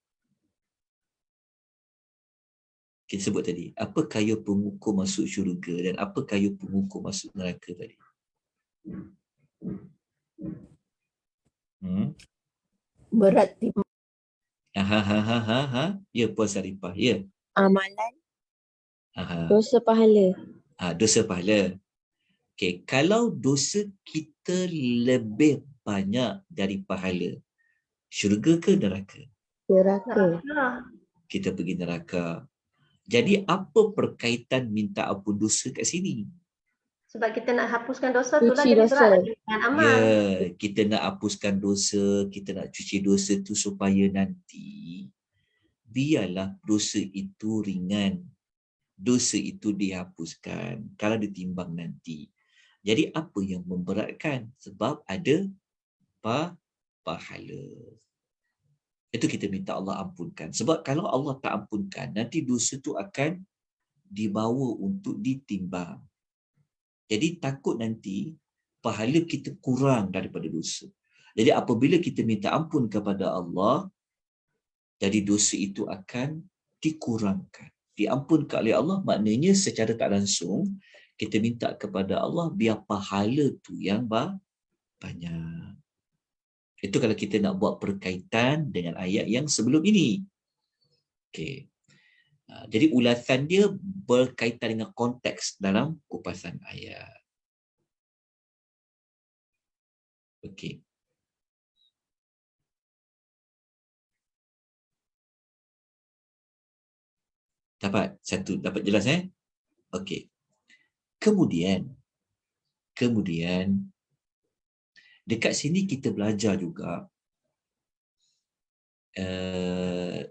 Kita sebut tadi. Apa kayu pengukur masuk syurga dan apa kayu pengukur masuk neraka tadi? Berat timbangan Ya, Puan Saripah. Ya. amalan, dosa pahala. Dosa pahala. Okey, kalau dosa kita lebih banyak dari pahala, syurga ke neraka? Neraka. Kita pergi neraka. Jadi apa perkaitan minta ampun dosa kat sini? Sebab kita nak hapuskan dosa tu lah, Cuci jadi dosa. berat dengan amal. Ya, kita nak hapuskan dosa, kita nak cuci dosa tu supaya nanti biarlah dosa itu ringan. Dosa itu dihapuskan kalau ditimbang nanti. Jadi apa yang memberatkan? Sebab ada pahala. Itu kita minta Allah ampunkan. Sebab kalau Allah tak ampunkan, nanti dosa tu akan dibawa untuk ditimbang. Jadi takut nanti pahala kita kurang daripada dosa. Jadi apabila kita minta ampun kepada Allah, jadi dosa itu akan dikurangkan. Diampunkan oleh Allah, maknanya secara tak langsung kita minta kepada Allah biar pahala tu yang banyak. Itu kalau kita nak buat perkaitan dengan ayat yang sebelum ini. Okey. Jadi ulasan dia berkaitan dengan konteks dalam kupasan ayat. Okey. Dapat jelas Okey. Kemudian dekat sini kita belajar juga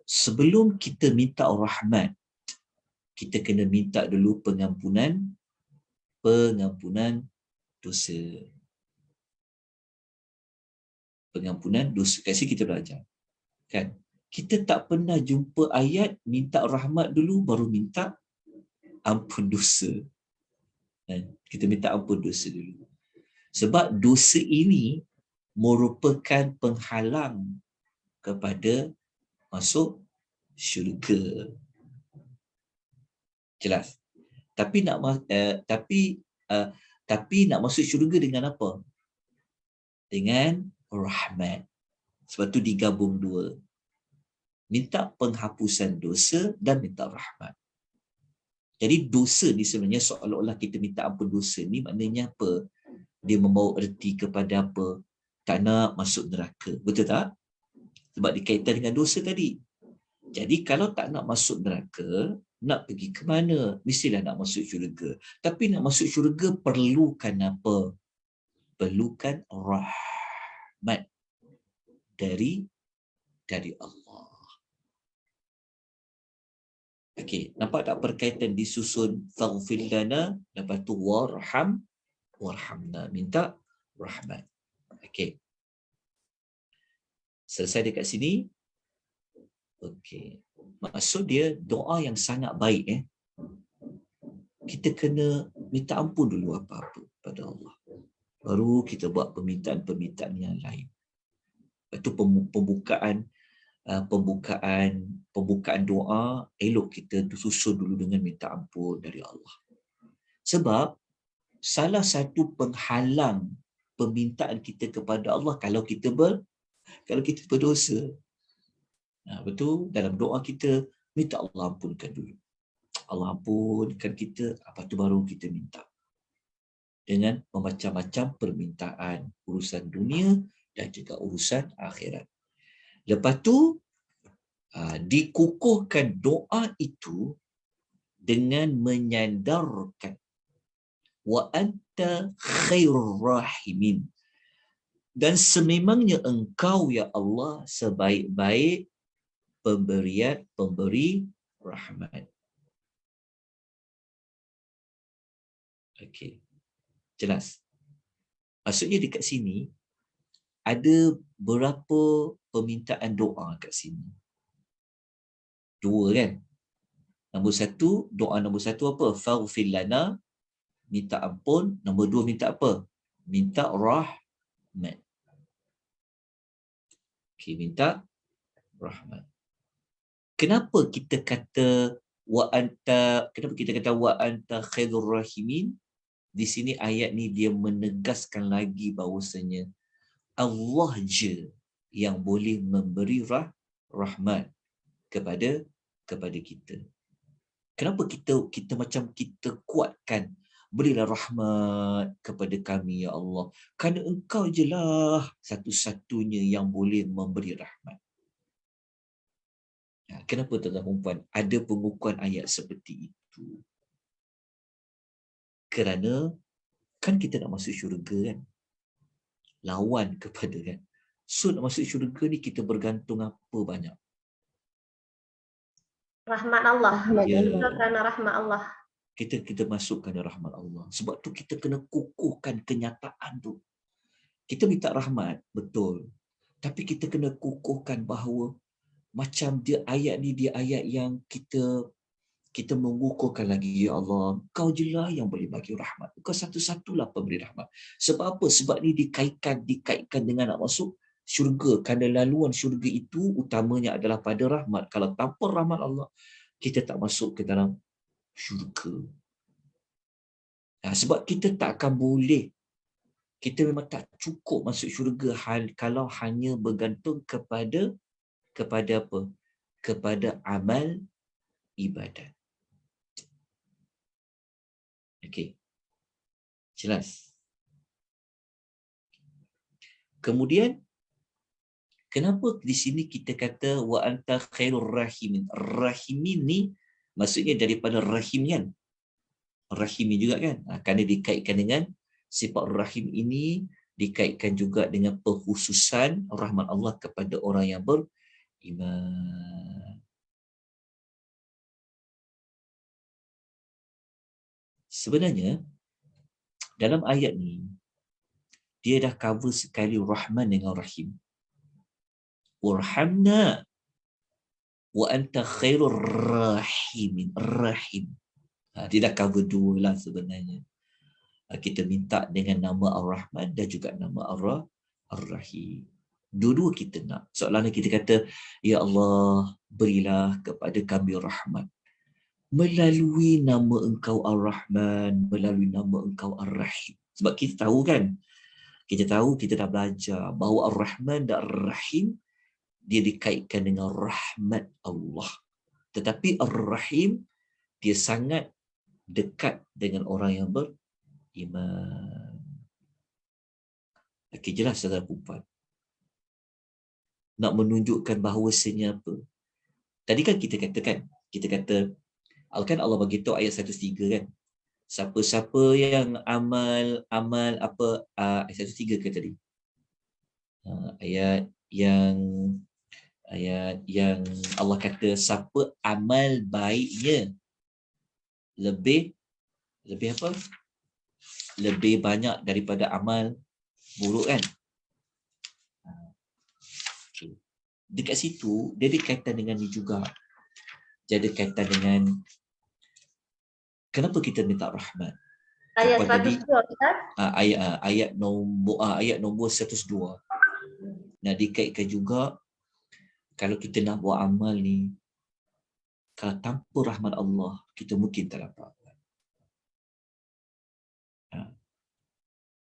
sebelum kita minta rahmat, kita kena minta dulu pengampunan dosa. Pengampunan dosa. Kat sini kita belajar. Kan? Kita tak pernah jumpa ayat minta rahmat dulu baru minta ampun dosa. Kan? Kita minta ampun dosa dulu. Sebab dosa ini merupakan penghalang kepada masuk syurga. Jelas. Tapi nak masuk syurga dengan apa? Dengan rahmat. Sebab tu digabung dua. Minta penghapusan dosa dan minta rahmat. Jadi dosa ni sebenarnya seolah-olah kita minta ampun dosa ni maknanya apa? Dia membawa erti kepada apa? Tak nak masuk neraka. Betul tak? Sebab dikaitkan dengan dosa tadi. Jadi kalau tak nak masuk neraka, nak pergi ke mana? Mestilah nak masuk syurga. Tapi nak masuk syurga perlukan apa? Perlukan rahmat dari Allah. Okey, nampak tak perkaitan disusun faghfir lana, lepas tu warhamna, minta rahmat. Okey. Selesai dekat sini. Okey. Maksud dia doa yang sangat baik kita kena minta ampun dulu apa-apa pada Allah. Baru kita buat permintaan-permintaan yang lain. Itu pembukaan doa, elok kita susun dulu dengan minta ampun dari Allah. Sebab salah satu penghalang permintaan kita kepada Allah kalau kita berdosa. Betul, dalam doa kita minta Allah ampunkan dulu. Allah ampunkan kita, apa tu baru kita minta. Dengan macam-macam permintaan, urusan dunia dan juga urusan akhirat. Lepas tu, dikukuhkan doa itu dengan menyandarkan wa anta khairur rahimin. Dan sememangnya engkau ya Allah sebaik-baik pemberi rahmat. Okey. Jelas. Maksudnya dekat sini ada berapa permintaan doa kat sini? 2 kan? Doa nombor satu apa? Faghfir lana, minta ampun. Nombor 2 minta apa? Minta rahmat. Okey, minta rahmat. Kenapa kita kata wa anta khairur rahimin? Di sini ayat ni dia menegaskan lagi bahawasanya Allah je yang boleh memberi rahmat kepada kita. Kenapa kita macam kita kuatkan, berilah rahmat kepada kami ya Allah, kerana engkau je lah satu-satunya yang boleh memberi rahmat. Kenapa tuan-tuan dan puan ada pengukuhan ayat seperti itu? Kerana kan kita nak masuk syurga kan, lawan kepada kan. So nak masuk syurga ni kita bergantung apa banyak? Rahmat Allah. Ya. Kerana rahmat Allah. Kita masukkan rahmat Allah. Sebab tu kita kena kukuhkan kenyataan tu. Kita minta rahmat, betul. Tapi kita kena kukuhkan bahawa macam dia ayat ni, dia ayat yang kita mengukuhkan lagi, ya Allah, kau je lah yang boleh bagi rahmat. Kau satu-satulah pemberi rahmat. Sebab apa? Sebab ni dikaitkan dengan nak masuk syurga. Kerana laluan syurga itu utamanya adalah pada rahmat. Kalau tanpa rahmat Allah, kita tak masuk ke dalam syurga. Sebab kita tak akan boleh, kita memang tak cukup masuk syurga kalau hanya bergantung kepada apa? Kepada amal ibadat. Okey. Jelas. Kemudian kenapa di sini kita kata wa anta khairur rahimin? Rahimin ni maksudnya daripada rahim kan? Rahimin juga kan? Kerana dikaitkan dengan sifat rahim ini, dikaitkan juga dengan pengkhususan rahmat Allah kepada orang yang beriman. Sebenarnya dalam ayat ni dia dah cover sekali Rahman dengan Rahim. Warhamna wa anta khairur rahimin. Rahim. Dia dah cover 2 lah sebenarnya. Kita minta dengan nama Ar-Rahman dan juga nama Ar-Rahim. Dua-dua kita nak. Soalannya kita kata, ya Allah, berilah kepada kami rahmat melalui nama engkau Ar-Rahman, melalui nama engkau Ar-Rahim. Sebab kita tahu kan, kita dah belajar bahawa Ar-Rahman dan Ar-Rahim dia dikaitkan dengan rahmat Allah. Tetapi Ar-Rahim dia sangat dekat dengan orang yang beriman. Okey, jelas saudara perempuan. Nak menunjukkan bahawasanya apa? Tadi kan kita kata kan Allah bagi tahu ayat 103 kan. Siapa-siapa yang amal apa ayat 103 ke tadi? Ayat yang Ayat yang Allah kata siapa amal baiknya lebih apa? Lebih banyak daripada amal buruk kan? Okay. Dekat situ dia ada kaitan dengan ni juga. Dia ada kaitan dengan kenapa kita minta rahmat. Ayat Tadi 102, Ustaz. ayat nombor 102. Nah, dikaitkan juga kalau kita nak buat amal ni, kalau tanpa rahmat Allah, kita mungkin tak dapat.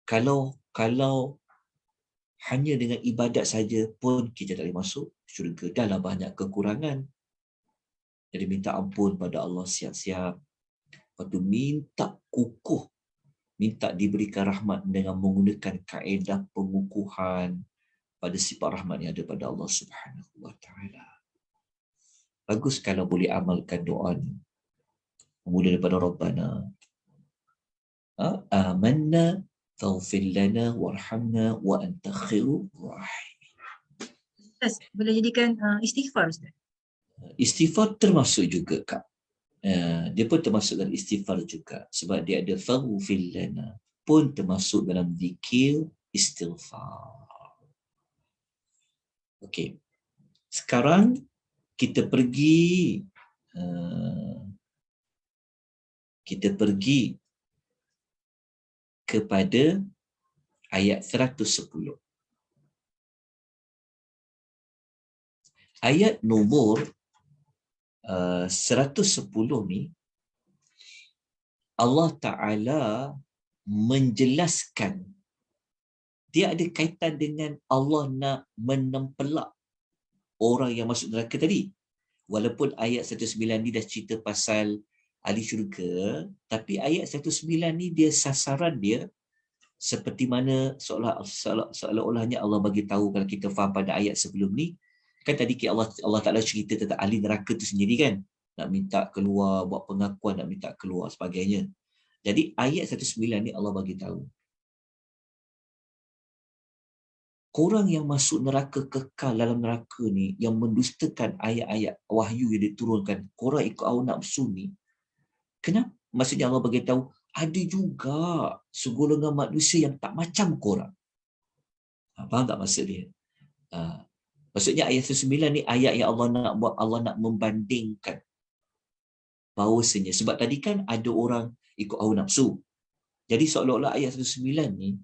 Kalau hanya dengan ibadat saja pun kita tak boleh masuk syurga. Dah lah banyak kekurangan. Jadi minta ampun pada Allah siap-siap. Lepas tu minta kukuh, minta diberikan rahmat dengan menggunakan kaedah pengukuhan pada sifat rahmat yang ada pada Allah Subhanahu Wa Taala. Bagus kalau boleh amalkan doa ni. Mula daripada Rabbana. Amanna faghfir lana warhamna wa anta khairur rahimin. Ustaz, boleh jadikan istighfar Ustaz? Istighfar termasuk juga Kak. Dia pun termasuk dalam istighfar juga. Sebab dia ada faghfir lana pun termasuk dalam zikir istighfar. Okey. Sekarang kita pergi kepada ayat 110. Ayat nombor 110 ni Allah Ta'ala menjelaskan dia ada kaitan dengan Allah nak menempelak orang yang masuk neraka tadi. Walaupun ayat 109 ni dah cerita pasal ahli syurga, tapi ayat 109 ni dia sasaran dia seperti mana seolah-olahnya Allah bagi tahu kalau kita faham pada ayat sebelum ni, kan tadi Allah Ta'ala cerita tentang ahli neraka tu sendiri kan, nak minta keluar, buat pengakuan nak minta keluar sebagainya. Jadi ayat 109 ni Allah bagi tahu korang yang masuk neraka kekal dalam neraka ni, yang mendustakan ayat-ayat wahyu yang diturunkan, korang ikut hawa nafsu ni, kenapa? Maksudnya Allah bagi tahu ada juga segolongan manusia yang tak macam korang. Faham tak maksud dia? Maksudnya ayat 9 ni ayat yang Allah nak membandingkan bahawasanya, sebab tadi kan ada orang ikut hawa nafsu. Jadi seolah-olah ayat 9 ni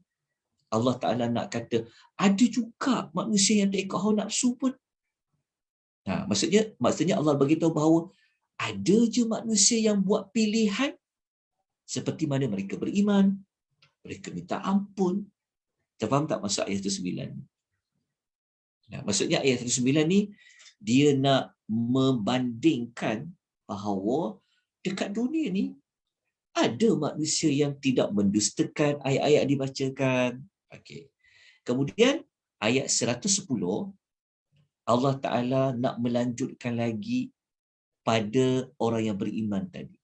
Allah Ta'ala nak kata ada juga manusia yang tak ikut hawa nafsu pun. Maksudnya Allah bagi tahu bahawa ada je manusia yang buat pilihan seperti mana mereka beriman, mereka minta ampun. Faham tak maksud ayat 9 ni? Maksudnya ayat 9 ni dia nak membandingkan bahawa dekat dunia ni ada manusia yang tidak mendustakan ayat-ayat dibacakan. Okey. Kemudian ayat 110 Allah Ta'ala nak melanjutkan lagi pada orang yang beriman tadi.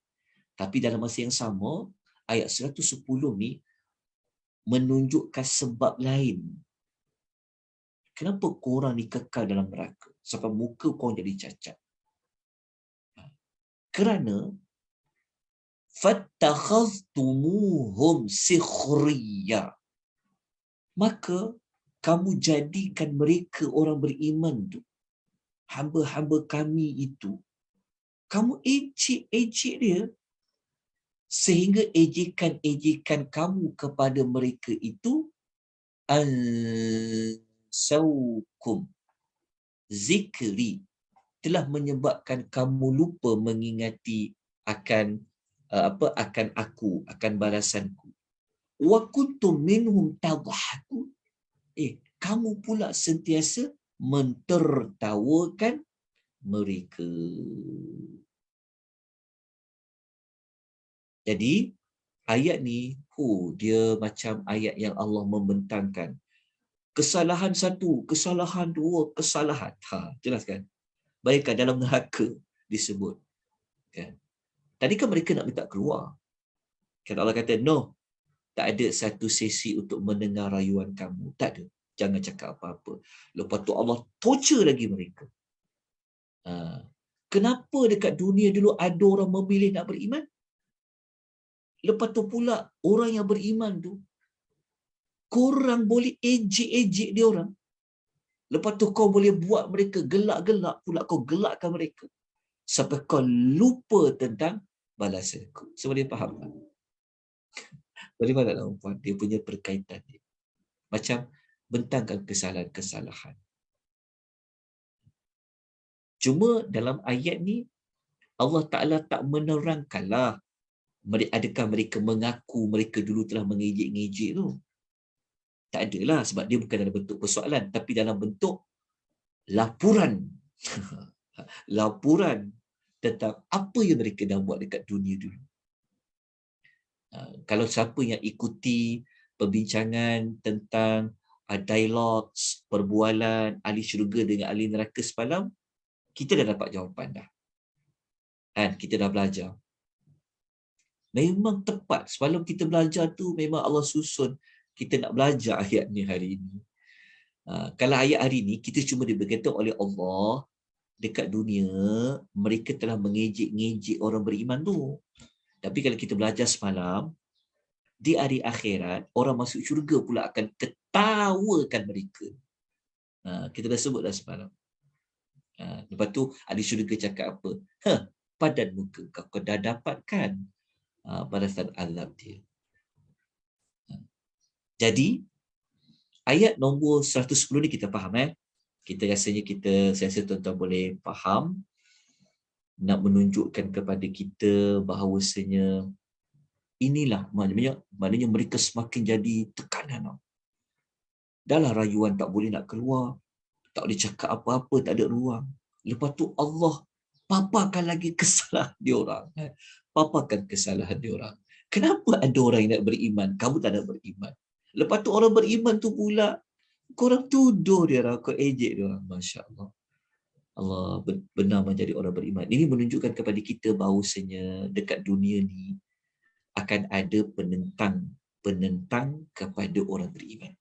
Tapi dalam masa yang sama, ayat 110 ni menunjukkan sebab lain. Kenapa korang ni kekal dalam neraka? Sampai muka korang jadi cacat. Kerana fattakhaztumuhum sikhriya. Maka kamu jadikan mereka orang beriman tu, hamba-hamba kami itu, kamu ejek-ejek dia, sehingga ejekan-ejekan kamu kepada mereka itu ansaukum zikri, telah menyebabkan kamu lupa mengingati akan aku, akan balasanku. Wa kuntum minhum tadhakun, kamu pula sentiasa mentertawakan mereka. Jadi ayat ni dia macam ayat yang Allah membentangkan kesalahan satu, kesalahan dua, kesalahan. Jelas kan? Bayangkan dalam neraka disebut kan. Tadi kan mereka nak minta keluar. Kan Allah kata no, tak ada satu sesi untuk mendengar rayuan kamu. Tak ada. Jangan cakap apa-apa. Lepas tu Allah torture lagi mereka. Kenapa dekat dunia dulu ada orang memilih nak beriman? Lepas tu pula orang yang beriman tu, korang boleh ejek-ejek dia orang. Lepas tu kau boleh buat mereka gelak-gelak pula, kau gelakkan mereka. Sampai kau lupa tentang balasan aku. Semua dia faham tak? Bagaimana nak umpan? Dia punya perkaitan dia. Macam bentangkan kesalahan-kesalahan. Cuma dalam ayat ni, Allah Ta'ala tak menerangkanlah adakah mereka mengaku mereka dulu telah mengejek-ngejek tu. Tak adalah, sebab dia bukan dalam bentuk persoalan, tapi dalam bentuk laporan. Laporan tentang apa yang mereka dah buat dekat dunia dulu. Kalau siapa yang ikuti perbincangan tentang dialog, perbualan ahli syurga dengan ahli neraka semalam, kita dah dapat jawapan dah. Kita dah belajar. Memang tepat. Semalam kita belajar tu memang Allah susun kita nak belajar ayat ni hari ini. Kalau ayat hari ni kita cuma diberitahu oleh Allah dekat dunia mereka telah mengejek-ngejek orang beriman tu. Tapi kalau kita belajar semalam, di hari akhirat orang masuk syurga pula akan ketawakan mereka. Kita dah sebut dah semalam. Lepas tu ahli syurga cakap apa? Padan muka kau dah dapatkan balasan azab dia. Jadi ayat nombor 110 ni kita faham Kita rasanya saya rasa tuan-tuan boleh faham, nak menunjukkan kepada kita bahawasanya inilah maknanya mereka semakin jadi tekanan. Dahlah rayuan tak boleh nak keluar, tak boleh cakap apa-apa, tak ada ruang. Lepas tu Allah paparkan lagi kesalahan dia orang. Paparkan kesalahan dia orang. Kenapa ada orang yang nak beriman, kamu tak nak beriman? Lepas tu orang beriman tu pula korang tuduh dia orang, kau ejek dia orang. Masya Allah. Allah benar menjadi orang beriman. Ini menunjukkan kepada kita bahawasanya dekat dunia ni akan ada penentang kepada orang beriman.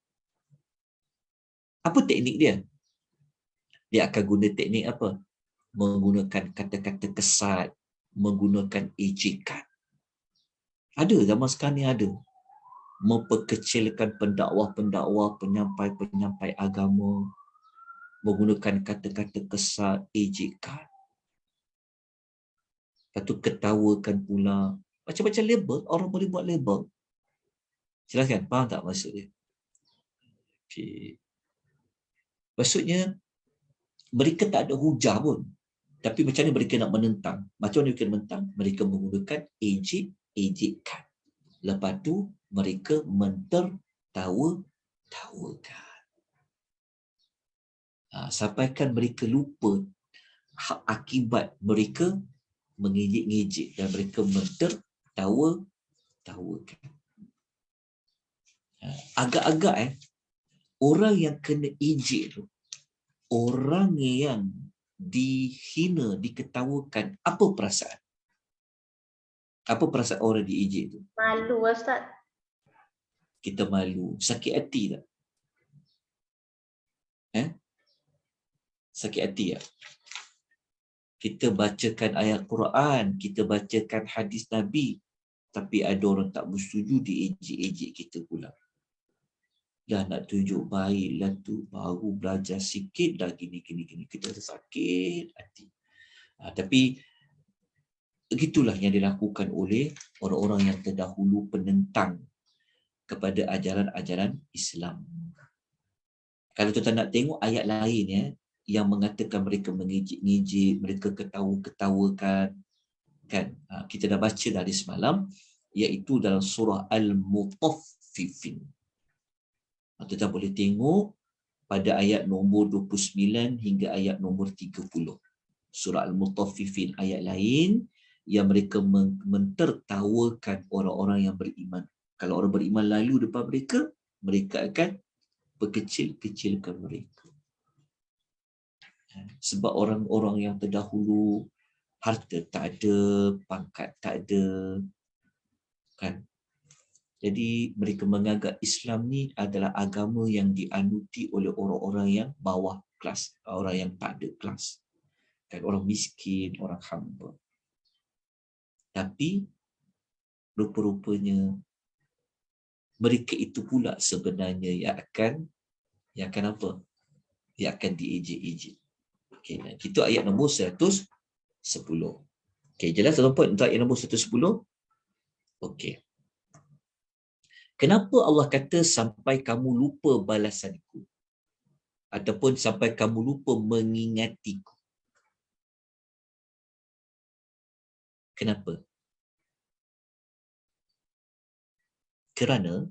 Apa teknik dia? Dia akan guna teknik apa? Menggunakan kata-kata kesat, menggunakan ejekan. Ada, zaman sekarang ni ada. Memperkecilkan pendakwah-pendakwah, penyampai-penyampai agama, menggunakan kata-kata kesat, ejekan. Lepas tu ketawakan pula. Macam-macam label, orang boleh buat label. Silakan, faham tak maksud dia? Okay. Maksudnya, mereka tak ada hujah pun. Tapi macam mana mereka nak menentang? Macam mana mereka menentang? Mereka menggunakan ejekan. Lepas tu, mereka mentertawakan. Sampaikan mereka lupa akibat mereka mengejek-ngejek dan mereka mentertawakan. Agak-agak orang yang kena ejek tu, orang yang dihina, diketawakan, apa perasaan? Apa perasaan orang diejek tu? Malu, Ustaz. Kita malu. Sakit hati tak? Sakit hati tak? Kita bacakan ayat Quran, kita bacakan hadis Nabi, tapi ada orang tak bersetuju, diejek-ejek kita pula. Dah nak tunjuk baik lah tu, baru belajar sikit dah gini. Kita rasa sakit hati. Tapi begitulah yang dilakukan oleh orang-orang yang terdahulu penentang kepada ajaran-ajaran Islam. Kalau tuan nak tengok ayat lain yang mengatakan mereka mengejek-ngejek, mereka ketawa-ketawakan, kan? Kita dah baca dari semalam, iaitu dalam surah Al-Mutaffifin. Tuan boleh tengok pada ayat nombor 29 hingga ayat nombor 30. Surah Al-Mutaffifin, ayat lain yang mereka mentertawakan orang-orang yang beriman. Kalau orang beriman lalu depan mereka, mereka akan berkecil-kecilkan mereka. Sebab orang-orang yang terdahulu harta tak ada, pangkat tak ada, kan? Jadi mereka menganggap Islam ni adalah agama yang dianuti oleh orang-orang yang bawah kelas, orang yang tak ada kelas. kan, orang miskin, orang hamba. Tapi rupa-rupanya mereka itu pula sebenarnya yang akan apa? Yang akan diejek-ejek. Okey, itu ayat nombor 110. Okey, jelas tuan-tuan untuk ayat nombor 110? Okey. Kenapa Allah kata sampai kamu lupa balasanku? Ataupun sampai kamu lupa mengingatiku? Kenapa? Kerana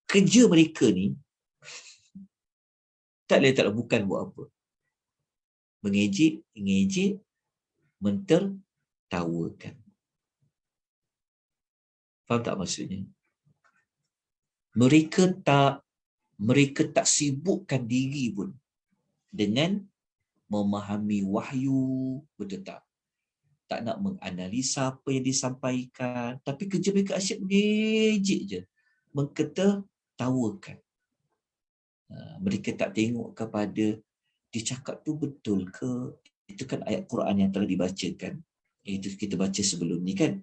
kerja mereka ni tak bukan buat apa. Mengejek, mentertawakan. Faham tak maksudnya? Mereka tak sibukkan diri pun dengan memahami wahyu, betul tak? Tak nak menganalisa apa yang disampaikan, tapi kerja mereka asyik mengejek je, mentertawakan. Mereka tak tengok kepada dia cakap tu betul ke? Itu kan ayat Quran yang telah dibacakan. Itu kita baca sebelum ni kan.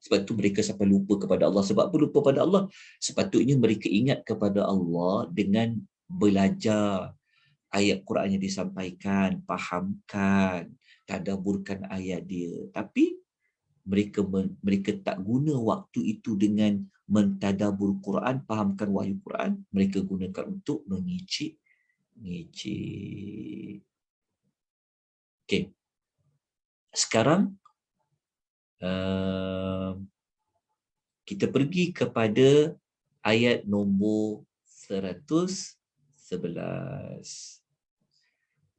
Sebab tu mereka sampai lupa kepada Allah. Sebab apa lupa pada Allah? Sepatutnya mereka ingat kepada Allah dengan belajar ayat Quran yang disampaikan, fahamkan, tadabburkan ayat dia. Tapi mereka tak guna waktu itu dengan mentadabbur Quran, fahamkan wahyu Quran. Mereka gunakan untuk mengejek. Okey. Sekarang kita pergi kepada ayat nombor 111.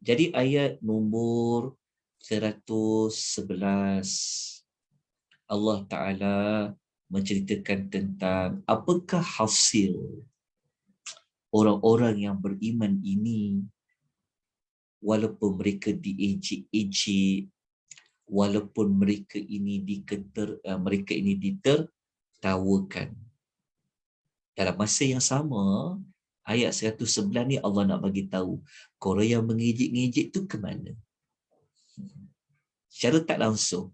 Jadi ayat nombor 111, Allah Ta'ala menceritakan tentang apakah hasil orang-orang yang beriman ini walaupun mereka diejek-ejek, walaupun mereka ini ditertawakan. Dalam masa yang sama, ayat 111 ni Allah nak bagi tahu, korang yang mengejek-ngejek tu ke mana? Secara tak langsung.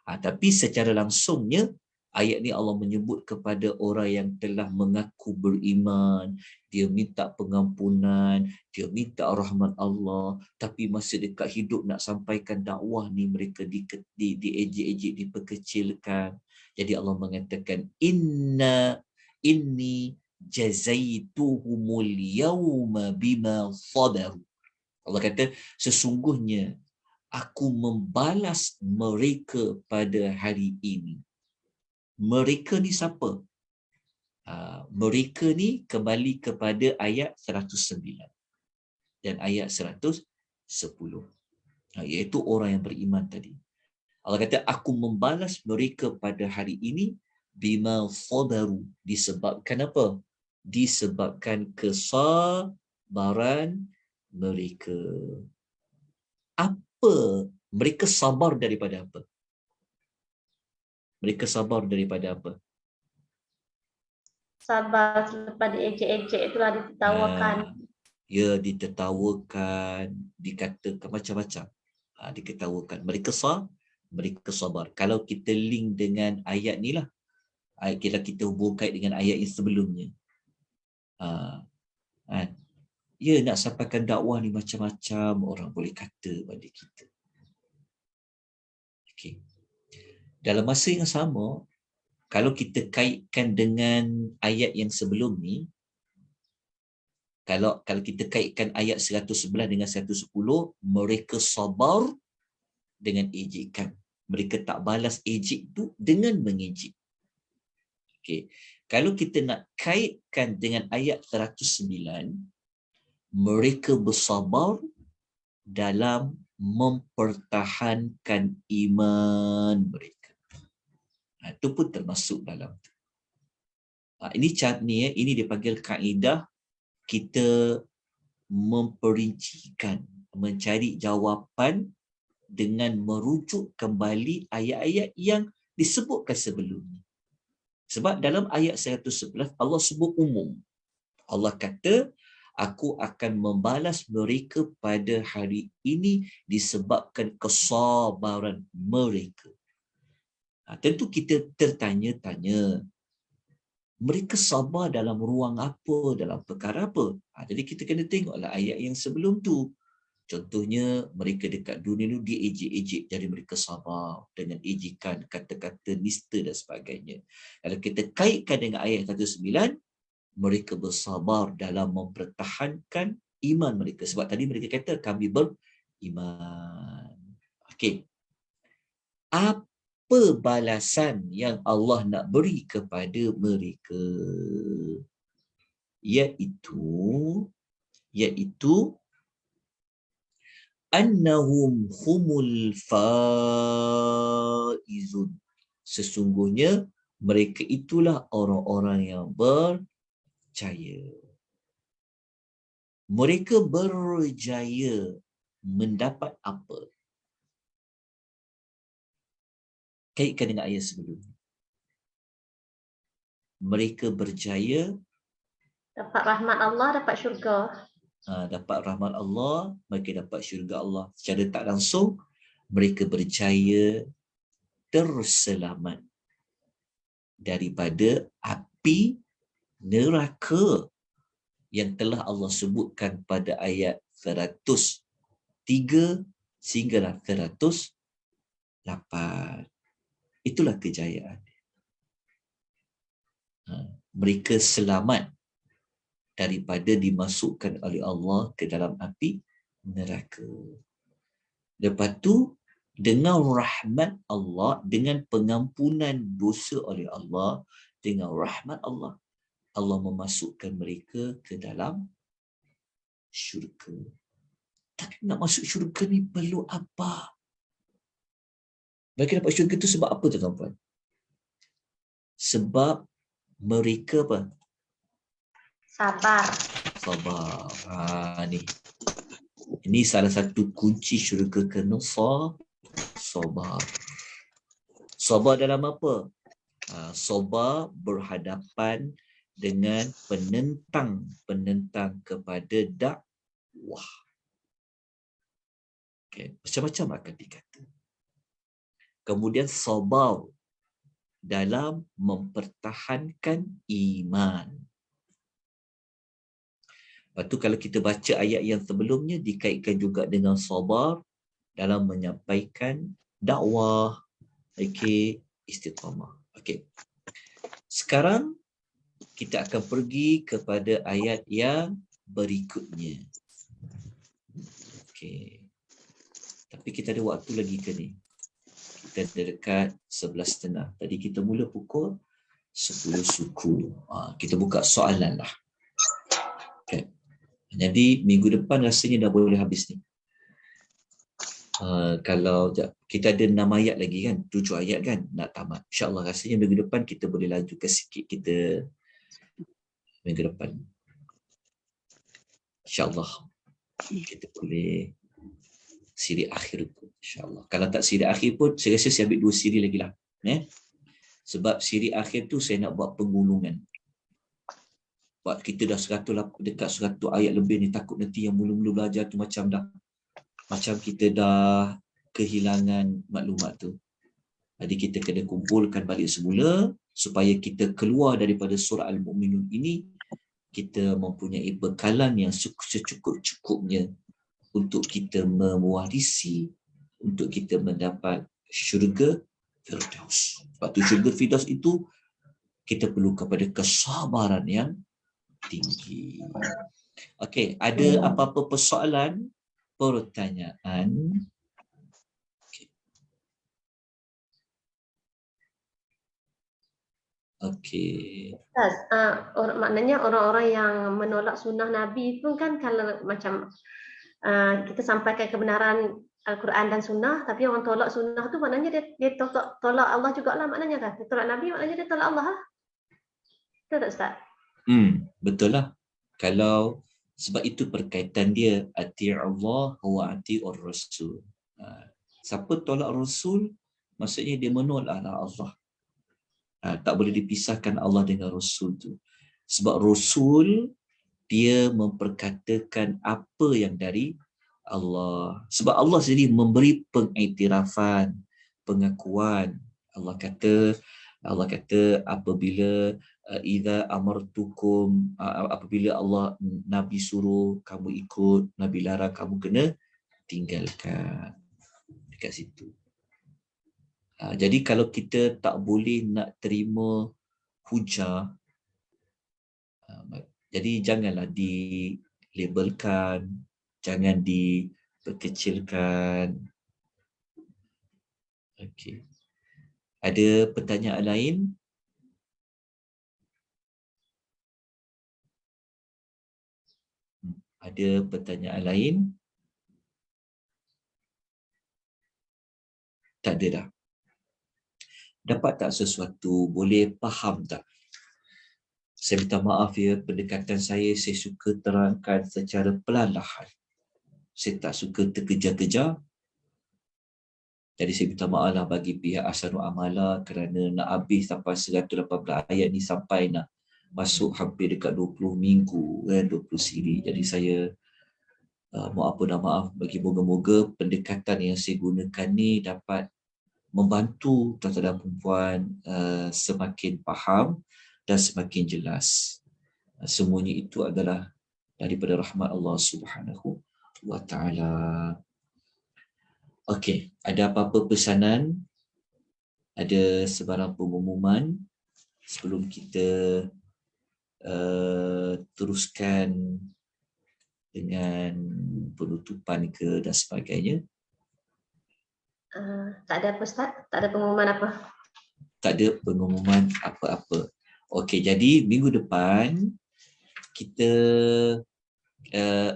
Tapi secara langsungnya, ayat ni Allah menyebut kepada orang yang telah mengaku beriman, dia minta pengampunan, dia minta rahmat Allah, tapi masa dekat hidup nak sampaikan dakwah ni mereka diejek-ejek, diperkecilkan. Jadi Allah mengatakan, inni jazaituhumul yawma bima sabaru. Allah kata, sesungguhnya aku membalas mereka pada hari ini. Mereka ni siapa? Mereka ni kembali kepada ayat 109 dan ayat 110. Iaitu orang yang beriman tadi. Allah kata, aku membalas mereka pada hari ini bima sabaru. Disebabkan apa? Disebabkan kesabaran mereka. Apa? Mereka sabar daripada apa? Mereka sabar daripada apa? Sabar selepas diejek-ejek itulah ditertawakan. Ya, ditertawakan, dikatakan macam-macam. Diketawakan. Mereka sabar. Kalau kita link dengan ayat ni lah, kita hubung kait dengan ayat yang sebelumnya. Ya, nak sampaikan dakwah ni macam-macam orang boleh kata pada kita. Okey. Dalam masa yang sama, kalau kita kaitkan dengan ayat yang sebelum ni, kalau kita kaitkan ayat 111 dengan 110, mereka sabar dengan ejekan. Mereka tak balas ejek tu dengan mengejek. Okey. Kalau kita nak kaitkan dengan ayat 109, mereka bersabar dalam mempertahankan iman mereka. Itu pun termasuk dalam tu. Ini dipanggil kaedah kita memperincikan, mencari jawapan dengan merujuk kembali ayat-ayat yang disebutkan sebelumnya. Sebab dalam ayat 111 Allah sebut umum. Allah kata, Aku akan membalas mereka pada hari ini disebabkan kesabaran mereka. Tentu kita tertanya-tanya, mereka sabar dalam ruang apa, dalam perkara apa? Jadi kita kena tengoklah ayat yang sebelum tu. Contohnya, mereka dekat dunia ni diejek-ejek, jadi mereka sabar dengan ejekan, kata-kata nista dan sebagainya. Kalau kita kaitkan dengan ayat 109, mereka bersabar dalam mempertahankan iman mereka. Sebab tadi mereka kata, kami beriman. Okey. Apa balasan yang Allah nak beri kepada mereka? Iaitu annahum humul faizun. Sesungguhnya mereka itulah orang-orang yang berjaya. Mereka berjaya mendapat apa? Kaitkan dengan ayat sebelum. Mereka berjaya Dapat rahmat Allah, dapat syurga. Dapat rahmat Allah, mereka dapat syurga Allah. Secara tak langsung, mereka berjaya terselamat daripada api neraka yang telah Allah sebutkan pada ayat 103 sehinggalah 108. Itulah kejayaan. Mereka selamat daripada dimasukkan oleh Allah ke dalam api neraka. Lepas tu, dengan rahmat Allah, dengan pengampunan dosa oleh Allah, dengan rahmat Allah, Allah memasukkan mereka ke dalam syurga. Tapi nak masuk syurga ni perlu apa? Mereka dapat syurga tu sebab apa, tuan-tuan? Sebab mereka apa? Sabar. Sabar. Ini salah satu kunci syurga kena sabar. Sabar dalam apa? Sabar berhadapan dengan penentang kepada dakwah. Okay. Macam-macam akan dikata. Kemudian sabar dalam mempertahankan iman. Lepas tu kalau kita baca ayat yang sebelumnya, dikaitkan juga dengan sabar dalam menyampaikan dakwah. Okey, istiqamah. Okey. Sekarang kita akan pergi kepada ayat yang berikutnya. Okey. Tapi kita ada waktu lagi ke ni? Kita ada dekat 11.30. Tadi kita mula pukul 10 suku. Kita buka soalan lah. Okay. Jadi minggu depan rasanya dah boleh habis ni. Kalau kita ada 6 ayat lagi kan, 7 ayat kan nak tamat. InsyaAllah rasanya minggu depan kita boleh lajukan sikit kita minggu depan. InsyaAllah kita boleh siri akhir pun, insyaAllah. Kalau tak siri akhir pun, saya rasa saya ambil 2 siri lagi lah. Sebab siri akhir tu saya nak buat penggulungan. Sebab kita dah dekat 100 ayat lebih ni, takut nanti yang mula-mula belajar tu macam kita dah kehilangan maklumat tu. Jadi kita kena kumpulkan balik semula supaya kita keluar daripada surah Al-Mu'minun ini, kita mempunyai bekalan yang secukup-cukupnya untuk kita mewarisi, untuk kita mendapat syurga Firdaus. Sebab tu syurga Firdaus itu kita perlu kepada kesabaran yang tinggi. Okey, ada apa-apa persoalan, pertanyaan? Okey. Ustaz, maknanya orang-orang yang menolak sunnah Nabi pun kan kalau macam kita sampaikan kebenaran Al-Quran dan sunnah, tapi orang tolak sunnah tu maknanya dia tolak Allah jugalah maknanya kan. Dia tolak Nabi maknanya dia tolak Allah lah. Betul tak Ustaz? Betul lah. Kalau sebab itu perkaitan dia ati-Allah wa ati-ur rasul. Siapa tolak Rasul, maksudnya dia menolaklah Allah. Tak boleh dipisahkan Allah dengan Rasul tu. Sebab Rasul dia memperkatakan apa yang dari Allah. Sebab Allah sendiri memberi pengiktirafan, pengakuan. Allah kata apabila idza amartukum, apabila Allah Nabi suruh kamu ikut, Nabi larang kamu kena tinggalkan. Dekat situ. Jadi kalau kita tak boleh nak terima hujah, jadi janganlah dilabelkan, jangan diperkecilkan. Okey. Ada pertanyaan lain? Ada pertanyaan lain? Tak ada dah. Dapat tak sesuatu? Boleh faham tak? Saya minta maaf ya, pendekatan saya suka terangkan secara perlahan. Saya tak suka terkejar-kejar. Jadi saya minta maaf lah bagi pihak Ahsanul Amalah kerana nak habis sampai 118 ayat ni sampai nak masuk hampir dekat 20 minggu, 20 siri. Jadi saya maaf bagi moga-moga pendekatan yang saya gunakan ni dapat membantu tuan-tuan dan puan semakin faham dan semakin jelas. Semuanya itu adalah daripada rahmat Allah Subhanahu wa Ta'ala. Okey, ada apa-apa pesanan? Ada sebarang pengumuman sebelum kita teruskan dengan penutupan ke dan sebagainya? Tak ada apa Ustaz? Tak ada pengumuman apa? Tak ada pengumuman apa-apa. Okey, jadi minggu depan kita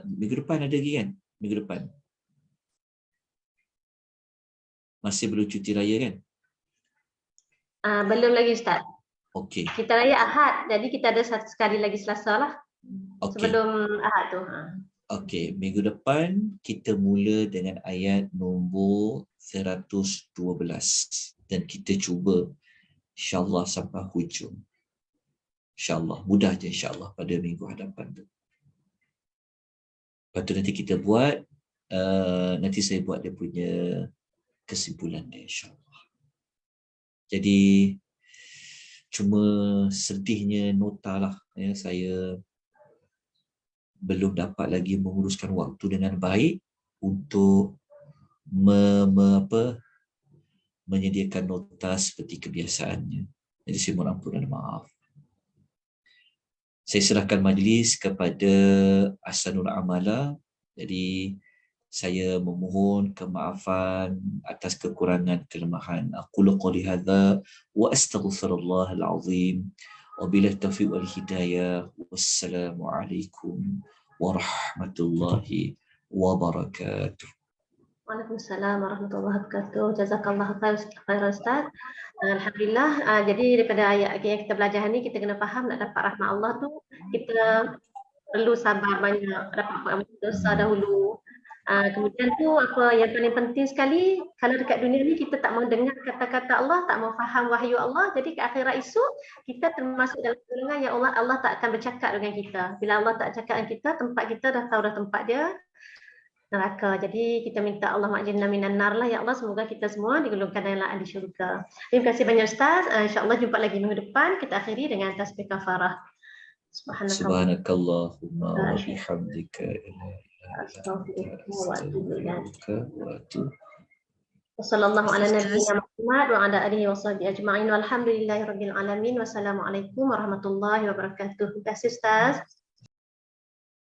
minggu depan ada lagi kan? Minggu depan masih belum cuti raya kan? Belum lagi Ustaz. Okey. Kita raya Ahad, jadi kita ada satu sekali lagi Selasa lah. Okay. Sebelum Ahad tu. Okey, minggu depan kita mula dengan ayat nombor 112 dan kita cuba insya-Allah sampai hujung. Insya-Allah, mudah je insya-Allah pada minggu hadapan tu. Lepas tu nanti kita buat nanti saya buat dia punya kesimpulan dia insya-Allah. Jadi cuma sedihnya nota lah ya, saya belum dapat lagi menguruskan waktu dengan baik untuk menyediakan nota seperti kebiasaannya. Jadi saya mohon ampun dan maaf. Saya serahkan majlis kepada Ahsanul Amalah. Jadi saya memohon kemaafan atas kekurangan kelemahan. Aqulu qouli hadza wa astaghfirullahal azim. Wabillahi taufiq wal hidayah. Wassalamualaikum warahmatullahi wabarakatuh. Waalaikumsalam warahmatullahi wabarakatuh. Jazakallah khairan Ustaz. Alhamdulillah. Jadi daripada ayat yang kita belajar ni, kita kena faham nak dapat rahmat Allah tu kita perlu sabar banyak, dapat dosa dahulu. Kemudian tu apa yang paling penting sekali, kalau dekat dunia ni kita tak mau dengar kata-kata Allah, tak mau faham wahyu Allah, jadi ke akhirat esok kita termasuk dalam golongan yang Allah tak akan bercakap dengan kita. Bila Allah tak cakap dengan kita, tempat kita dah tahu dah tempat dia, neraka. Jadi kita minta Allah ma'jirna minan nar lah ya Allah, semoga kita semua digolongkan dalam ahli syurga. Terima kasih banyak Ustaz. InsyaAllah jumpa lagi minggu depan. Kita akhiri dengan tasbih kafarah. Subhanakallahumma wa bihamdika Wassallallahu ala nabiyyina Muhammad wa ala alihi wa sahbihi ajma'in walhamdulillahi rabbil alamin. Wassalamualaikum warahmatullahi wabarakatuh. Terima kasih Ustaz.